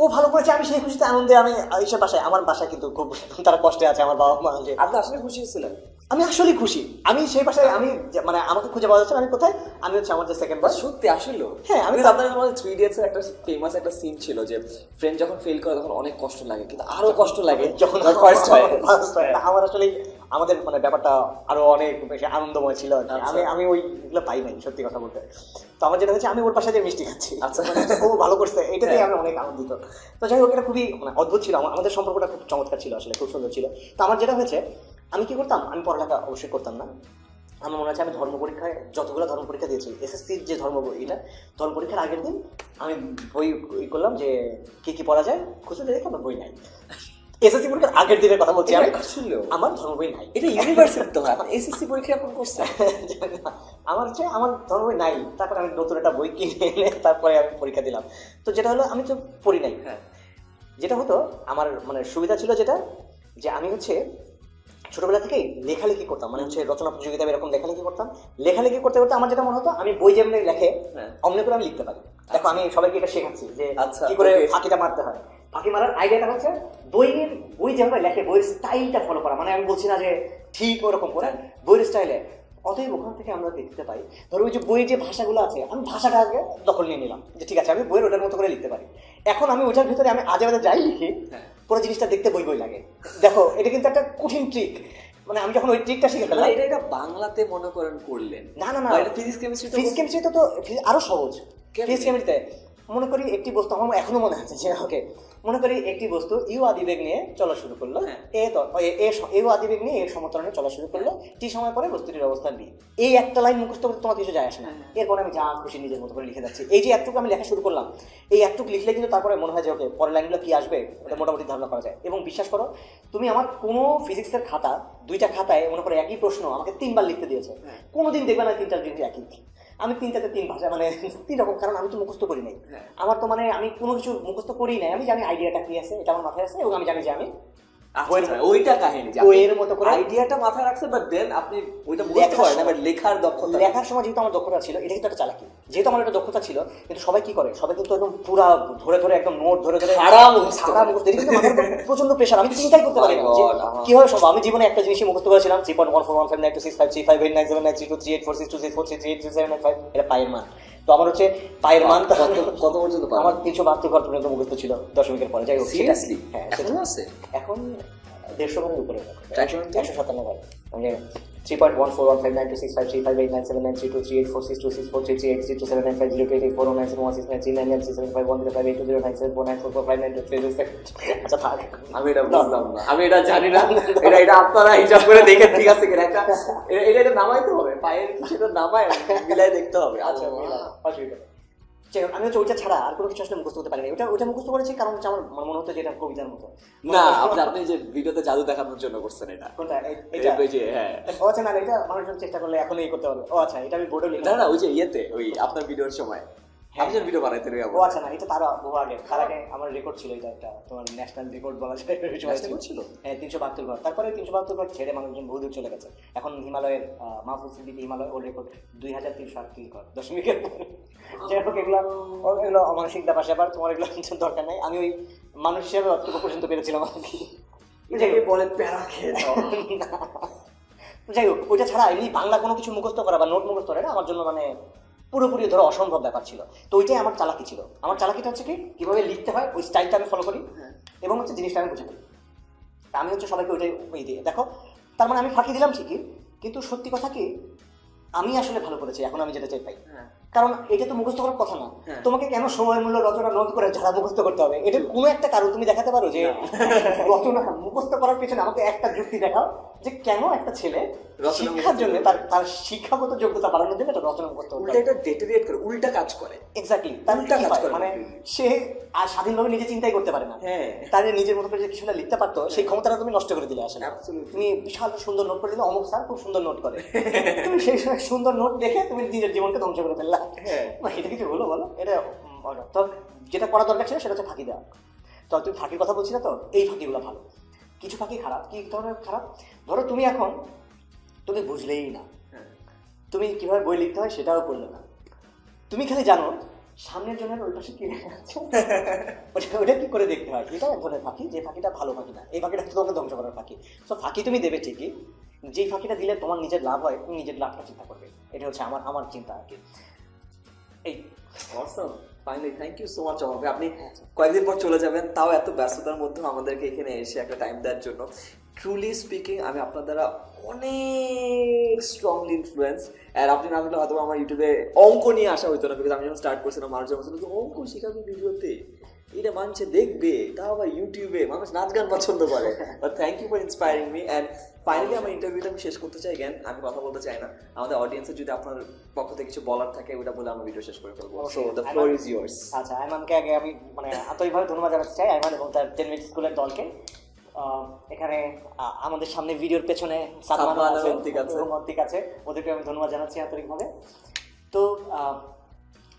S1: ও ভালো করেছে, আমি সেই খুশিতে আনন্দে আমি এসে বাসায়, আমার বাসায় কিন্তু খুব তারা কষ্টে আছে, আমার বাবা মা।
S2: আপনি আসলে খুশি ছিলেন?
S1: আমি আসলে খুশি। আমি সেই পাশে আমি মানে আমাকে খুঁজে পাওয়া যাচ্ছে না, আমি কোথায়, আমি হচ্ছে আমার যে সেকেন্ড বার।
S2: সত্যি আসলে
S1: হ্যাঁ, আমি
S2: আপনাদের আমাদের 3 Idiots এর একটা ফেমাস একটা সিন ছিল যে ফ্রেন্ড যখন ফেল করে তখন অনেক কষ্ট লাগে, কিন্তু আরো কষ্ট লাগে যখন ফার্স্ট হয়।
S1: আমার আসলে আমাদের মানে ব্যাপারটা আরো অনেক বেশি আনন্দময় ছিল আর কি। আমি ওইগুলো পাই নাই সত্যি কথা বলতে। তো আমার যেটা হচ্ছে আমি ওর পাশে যে মিষ্টি খাচ্ছি, আচ্ছা ও ভালো করছে, এটাতেই আমি অনেক আনন্দিত। তো যাই হোক, এটা খুবই মানে অদ্ভুত ছিল, আমাদের সম্পর্কটা খুব চমৎকার ছিল আসলে, খুব সুন্দর ছিল। তো আমার যেটা হয়েছে, আমি কি করতাম, আমি পড়ালেখা অবশ্যই করতাম না। আমার মনে আছে আমি ধর্ম পরীক্ষায় যতগুলো ধর্ম পরীক্ষা দিয়েছি, এসএসসির যে ধর্ম বই, এটা ধর্ম পরীক্ষার আগের দিন আমি বই করলাম যে কি কি পড়া যায়, খুঁজে দেখলাম বই নাই। এসএসসি পরীক্ষার আগের দিনের কথা বলছি আমি, আমার ধর্ম বই নাই।
S2: এটা ইউনিভার্সিটি তো হয়, এসএসসি পরীক্ষা আপনি করছেন?
S1: আমার হচ্ছে আমার ধর্ম বই নাই। তারপরে আমি নতুন একটা বই কিনে এনে তারপরে আমি পরীক্ষা দিলাম। তো যেটা হলো, আমি তো পড়ি নাই। হ্যাঁ, যেটা হতো আমার মানে সুবিধা ছিল যেটা, যে আমি হচ্ছে ছোটবেলা থেকেই লেখালেখি করতাম, মানে হচ্ছে রচনা প্রতিযোগিতা এরকম লেখালেখি করতাম। লেখালেখি করতে করতে আমার যেটা মনে হতো, আমি বই যেমনি লেখে অমনি করে আমি লিখতে পারি। দেখো আমি সবাইকে এটা শেখাচ্ছি যে কি করে ফাঁকিটা মারতে হয়। ফাঁকি মারার আইডিয়াটা হচ্ছে বই যেভাবে লেখে, বইয়ের স্টাইলটা ফলো করা। মানে আমি বলছি না যে ঠিক ওরকম করে, বইয়ের স্টাইলে। অতএব ওখান থেকে আমরা দেখতে পাই, ধরো ওই যে বইয়ের যে ভাষাগুলো আছে, আমি ভাষাটা আগে দখল নিয়ে নিলাম যে ঠিক আছে আমি বইয়ের ওটার মতো করে লিখতে পারি। এখন আমি ওটার ভিতরে আমি আজে বাজে যাই লিখি, পুরো জিনিসটা দেখতে বই লাগে। দেখো এটা কিন্তু একটা কঠিন ট্রিক, মানে আমি যখন ওই ট্রিকটা শিখে ফেললাম।
S2: এটা বাংলাতে মনে করেন করলেন?
S1: না না না,
S2: ফিজিক্স
S1: কেমিস্ট্রিতে তো আরো সহজ। ফিজিক্স কেমিস্ট্রিতে মনে করি একটি বস্তু, আমার এখনো মনে আছে যে ওকে, মনে করি একটি বস্তু ইউ আদিবেগ নিয়ে চলা শুরু করলো, এ আদিবেগ নিয়ে এর সমতলে চলা শুরু করলো, টি সময় পরে বস্তুটির অবস্থান বি। এই একটা লাইন মুখস্থ করতে তোমার কিছু যায় আসে না, এরপরে আমি যা খুশি নিজের মতো করে লিখে যাচ্ছি। এই যে একটুকু আমি লেখা শুরু করলাম, এই একটুকু লিখলে কিন্তু তারপরে মনে হয় যে ওকে পরের লাইনগুলো কি আসবে ওটা মোটামুটি ধারণা করা যায়। এবং বিশ্বাস করো, তুমি আমার কোনো ফিজিক্সের খাতা, দুইটা খাতায় মনে করো একই প্রশ্ন আমাকে 3 বার লিখতে দিয়েছে, কোনোদিন দেখবে না 3টা জিনিস একই। আমি 3টাতে 3 ভাষা, মানে 3 রকম, কারণ আমি তো মুখস্থ করি নাই। আমার তো মানে আমি কোনো কিছু মুখস্থ করি নাই, আমি জানি আইডিয়াটা কি আছে, এটা আমার মাথায় আছে, এবং আমি জানি যে আমি
S2: ওইটা কাহিনী
S1: বইয়ের মতো করে
S2: আইডিয়াটা মাথায় রাখছে, বাট দেন আপনি ওইটা বুঝতে পারেন না। বাট লেখার দক্ষতা,
S1: লেখার সময় যেহেতু আমার দক্ষতা ছিল, এটা কিন্তু একটা চালাকি, যেহেতু আমার একটা দক্ষতা ছিল। কিন্তু সবাই কি করে, সবাই কিন্তু একদম পুরা ধরে ধরে একদম নোট ধরে ধরে প্রচন্ড প্রেশার, আমি চিন্তাই করতে পারি না কিভাবে সম্ভব। আমি জীবনে একটা জিনিসই মুখস্থ করেছিলাম, 3.1415926535897263426343383795, এটা পায়ের মান। তো আমার হচ্ছে পায়ের মান
S2: কত পর্যন্ত?
S1: আমার 372 ঘর পর্যন্ত মুখস্থ ছিল দশমিকের পরে। যাই হোক,
S2: সিরিয়াসলি
S1: হ্যাঁ
S2: এখন আছে,
S1: এখন 150 ঘরের উপরে, 157 ঘর, মানে 3.1415926535897263433847950338049715109395105582097495820974459233। আচ্ছা থাক,
S2: আমি এটা বুঝলাম না, আমি এটা জানি না। এটা আপনারা হিসাব করে দেখে ঠিক আছে কিনা, এটা নামাইতে হবে, পায়ের কিছুটা নামায় মিলাই দেখতে হবে।
S1: আচ্ছা অসুবিধা। আমি হচ্ছে ওইটা ছাড়া আর কোনো কিছু আসলে মুখস্থ করতে পারিনি। ওটা মুখস্থ করেছি কারণ হচ্ছে আমার মনে হতো যে এটা কবিতার মতো।
S2: না, আপনি যে ভিডিওতে জাদু দেখানোর জন্য করছেন এটা।
S1: কোনটা? এটা হ্যাঁ, ও আচ্ছা, না এটা মানুষজন চেষ্টা করলে এখনই করতে হবে। ও আচ্ছা, এটা আমি বোর্ডে লিখলাম।
S2: না ওই যে ইয়েতে, ওই আপনার ভিডিওর সময় আপনি ভিডিও বানাইতে রই।
S1: ও আচ্ছা, না এটা তার বহু আগে, তার আগে আমার রেকর্ড ছিল, এটা একটা তোমার ন্যাশনাল রেকর্ড বলা যায় ছিল। হ্যাঁ, 372 ঘর। তারপরে 372 ঘর ছেড়ে মানুষজন বহু দূর চলে গেছে। এখন হিমালয়ের মাহফুজ সিদ্দিকী হিমালয়, ওর রেকর্ড 2338 ঘর দশমিকের। যাই হোক, এগুলো অমানসিক ব্যাপার স্যাপার, তোমার এগুলো দরকার নেই। আমি ওই মানুষ হিসেবে অতটুকু পর্যন্ত পেরেছিলাম আর কি।
S2: বলে প্যারা খেয়ে
S1: যাই হোক, ওইটা ছাড়া এমনি বাংলা কোনো কিছু মুখস্থ করা বা নোট মুখস্থ করা আমার জন্য মানে পুরোপুরি ধরো অসম্ভব ব্যাপার ছিল। তো ওইটাই আমার চালাকি ছিল। আমার চালাকিটা হচ্ছে কি, কীভাবে লিখতে হয় ওই স্টাইলটা আমি ফলো করি, এবং হচ্ছে জিনিসটা আমি বুঝে ফেলি। আমি হচ্ছে সবাইকে ওইটাই ওই দিই। দেখো, তার মানে আমি ফাঁকি দিলাম ঠিকই, কিন্তু সত্যি কথা কি, আমি আসলে ভালো করেছি এখন আমি যেটা চাই পাই। কারণ এটা তো মুখস্থ করার কথা না। তোমাকে কেন সময় মূল্য রচনা নোট করে যারা মুখস্থ করতে হবে? এটা কোনো একটা কারণ তুমি দেখাতে পারো যে রচনা মুখস্থ করার পেছনে আমাকে একটা যুক্তি দেখাও যে কেন একটা ছেলে শিক্ষার জন্য তার শিক্ষাগত যোগ্যতা বাড়ানোর জন্য একটা রচনা মুখস্থ করতে
S2: এটা ডেটারিয়েট করে, উল্টা কাজ করে।
S1: এক্স্যাক্টলি, তার উল্টা কাজ করে, মানে সে আর স্বাধীনভাবে নিজে চিন্তাই করতে পারে না। তার নিজের মতো করে যে কিছুটা লিখতে পারতো, সেই ক্ষমতাটা তুমি নষ্ট করে দিলে। আসলে তুমি বিশাল সুন্দর নোট করে দিলে, অমুক স্যার খুব সুন্দর নোট করে, তুমি সেই সময় সুন্দর নোট দেখে তুমি নিজের জীবনকে ধ্বংস করে ফেললা। এটা কিছু হলো বলো? এটা তো যেটা করা দরকার ছিল সেটা হচ্ছে ফাঁকি দেওয়া। তো তুমি ফাঁকির কথা বলছি না, তো এই ফাঁকিগুলো ভালো। কিছু ফাঁকি খারাপ। কি ধরনের খারাপ? ধরো তুমি এখন তুমি বুঝলেই না, তুমি কিভাবে বই লিখতে হয় সেটাও করলে না, তুমি খালি জানো সামনের জনের ওই পাশে কি লেখা আছে ওটা কি করে দেখতে হয়? এটা এক ধরনের ফাঁকি, যে ফাঁকিটা ভালো ফাঁকি না, এই ফাঁকিটা তোমাকে ধ্বংস করার ফাঁকি। সো ফাঁকি তুমি দেবে ঠিকই, যেই ফাঁকিটা দিলে তোমার নিজের লাভ হয় তুমি নিজের লাভটা চিন্তা করবে, এটা হচ্ছে আমার চিন্তা আর কি। এই
S2: Awesome. Finally, thank you so much অমর। আপনি কয়েকদিন পর চলে যাবেন, তাও এত ব্যস্ততার মধ্যেও আমাদেরকে এখানে এসে একটা টাইম দেওয়ার জন্য। ট্রুলি স্পিকিং আমি আপনার দ্বারা অনেক স্ট্রংলি ইনফ্লুয়েন্স। আর আপনি না বললে হয়তো আমার ইউটিউবে অঙ্ক নিয়ে আসা হইতো না, বিকজ আমি যখন স্টার্ট করছিলাম মানুষজন বলছিল অঙ্ক শেখাবি ভিডিওতে, এটা মানুষে দেখবে, তাও আবার ইউটিউবে, মানুষ নাচ গান পছন্দ করে। But thank you for inspiring me. And finally আমার ইন্টারভিউটা আমি শেষ করতে চাই। জ্ঞান, আমি কথা বলতে চাই না, আমাদের অডিয়েন্সের যদি আপনার পক্ষ থেকে কিছু বলার থাকে ওটা বলে আমরা ভিডিও শেষ করে ফেলবো। So the floor is years.
S1: আচ্ছা, আইমানকে আগে আমি মানে আন্তরিকভাবে ধন্যবাদ জানাতে চাই, আইমান এবং তার 10 মিনিট স্কুলের দলকে। এখানে আমাদের সামনে ভিডিওর পেছনে সাদমান আছে, ওদেরকে আমি ধন্যবাদ জানাচ্ছি আন্তরিকভাবে। তো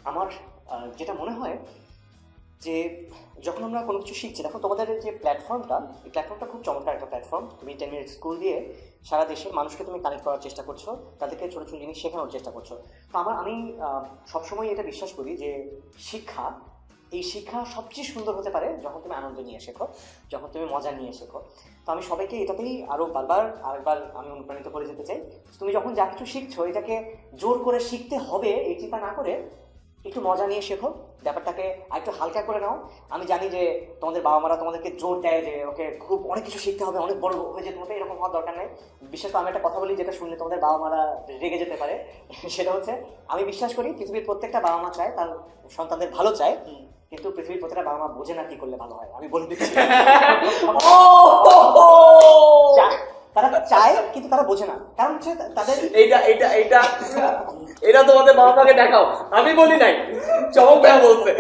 S1: আমার যেটা মনে হয় যে যখন আমরা কোনো কিছু শিখছি, দেখো তোমাদের যে প্ল্যাটফর্মটা, এই প্ল্যাটফর্মটা খুব চমৎকার একটা প্ল্যাটফর্ম। তুমি 10 মিনিট স্কুল দিয়ে সারা দেশের মানুষকে তুমি কানেক্ট করার চেষ্টা করছো, তাদেরকে ছোটো ছোটো জিনিস শেখানোর চেষ্টা করছো। তো আমি সবসময় এটা বিশ্বাস করি যে এই শিক্ষা সবচেয়ে সুন্দর হতে পারে যখন তুমি আনন্দ নিয়ে শেখো, যখন তুমি মজা নিয়ে শেখো। তো আমি সবাইকে এটাতেই আরও আরেকবার আমি অনুপ্রাণিত করে যেতে চাই। তুমি যখন যা কিছু শিখছো এটাকে জোর করে শিখতে হবে এই চিন্তা না করে একটু মজা নিয়ে শেখো, ব্যাপারটাকে আরেকটু হালকা করে নাও। আমি জানি যে তোমাদের বাবা মারা তোমাদেরকে জোর দেয় যে ওকে খুব অনেক কিছু শিখতে হবে, অনেক বড় হয়ে যেতে হবে, এরকম হওয়ার দরকার নেই। বিশেষ করে আমি একটা কথা বলি যেটা শুনলে তোমাদের বাবা মারা রেগে যেতে পারে, সেটা হচ্ছে আমি বিশ্বাস করি পৃথিবীর প্রত্যেকটা বাবা মা চায় তার সন্তানদের ভালো চায়, কিন্তু পৃথিবীর প্রত্যেকটা বাবা মা বোঝে না কি করলে ভালো হয়। আমি বলে দিচ্ছি তারা চায় কিন্তু তারা বোঝে না, কারণ হচ্ছে তাদের
S2: এটা তোমাদের বাবা মাকে দেখাও, আমি বলি নাই, চমক ভাইয়া বলছে।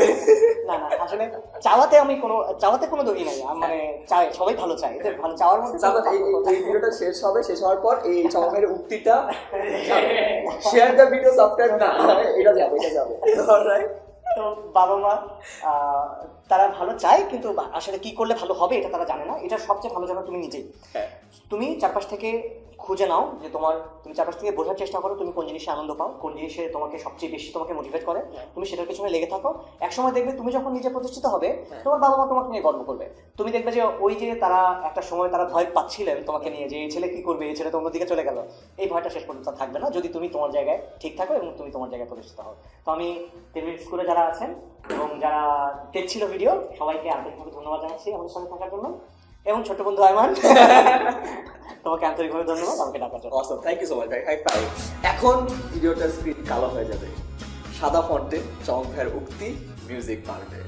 S1: না আসলে চাওয়াতে কোনো দোষী নাই, মানে চায়, সবাই ভালো চায়, এদের ভালো চাওয়ার মধ্যে।
S2: এই ভিডিওটা শেষ হওয়ার পর এই চমকের উক্তিটা শেয়ার দ্য ভিডিও, সাবস্ক্রাইব না, এটা যাবে অলরাইট।
S1: তো বাবা মা তারা ভালো চায় কিন্তু আসলে কি করলে ভালো হবে এটা তারা জানে না। এটা সবচেয়ে ভালো জানো তুমি নিজেই। তুমি চারপাশ থেকে খুঁজে নাও যে তুমি চারপাশ থেকে বোঝার চেষ্টা করো তুমি কোন জিনিসে আনন্দ পাও, কোন জিনিসে তোমাকে সবচেয়ে বেশি তোমাকে মোটিভেট করে, তুমি সেটার পেছনে লেগে থাকো। একসময় দেখবে তুমি যখন নিজে প্রতিষ্ঠিত হবে তোমার বাবা মা তোমাকে নিয়ে গর্ব করবে। তুমি দেখবে যে ওই যে তারা একটা সময় তারা ভয় পাচ্ছিলেন তোমাকে নিয়ে যে এই ছেলে কি করবে, এই ছেলে তো অন্যদিকে চলে গেল, এই ভয়টা শেষ পর্যন্ত থাকবে না যদি তুমি তোমার জায়গায় ঠিক থাকো এবং তুমি তোমার জায়গায় প্রতিষ্ঠিত হও। তো আমি 10 মিনিট স্কুলে যারা আছেন এবং যারা দেখছিল ভিডিও সবাইকে আন্তরিকভাবে ধন্যবাদ জানাচ্ছি আমাদের সঙ্গে থাকার জন্য, এবং ছোট্ট বন্ধু আইমান তোমাকে আন্তরিকভাবে ধন্যবাদ আমাকে ডাকার জন্য।
S2: অসম, থ্যাংক ইউ সো মাচ ভাই, হাই ফাইভ। এখন ভিডিওটার স্ক্রিন কালো হয়ে যাবে, সাদা ফন্টে চমক ভাইয়ের উক্তি মিউজিক পাল্টে।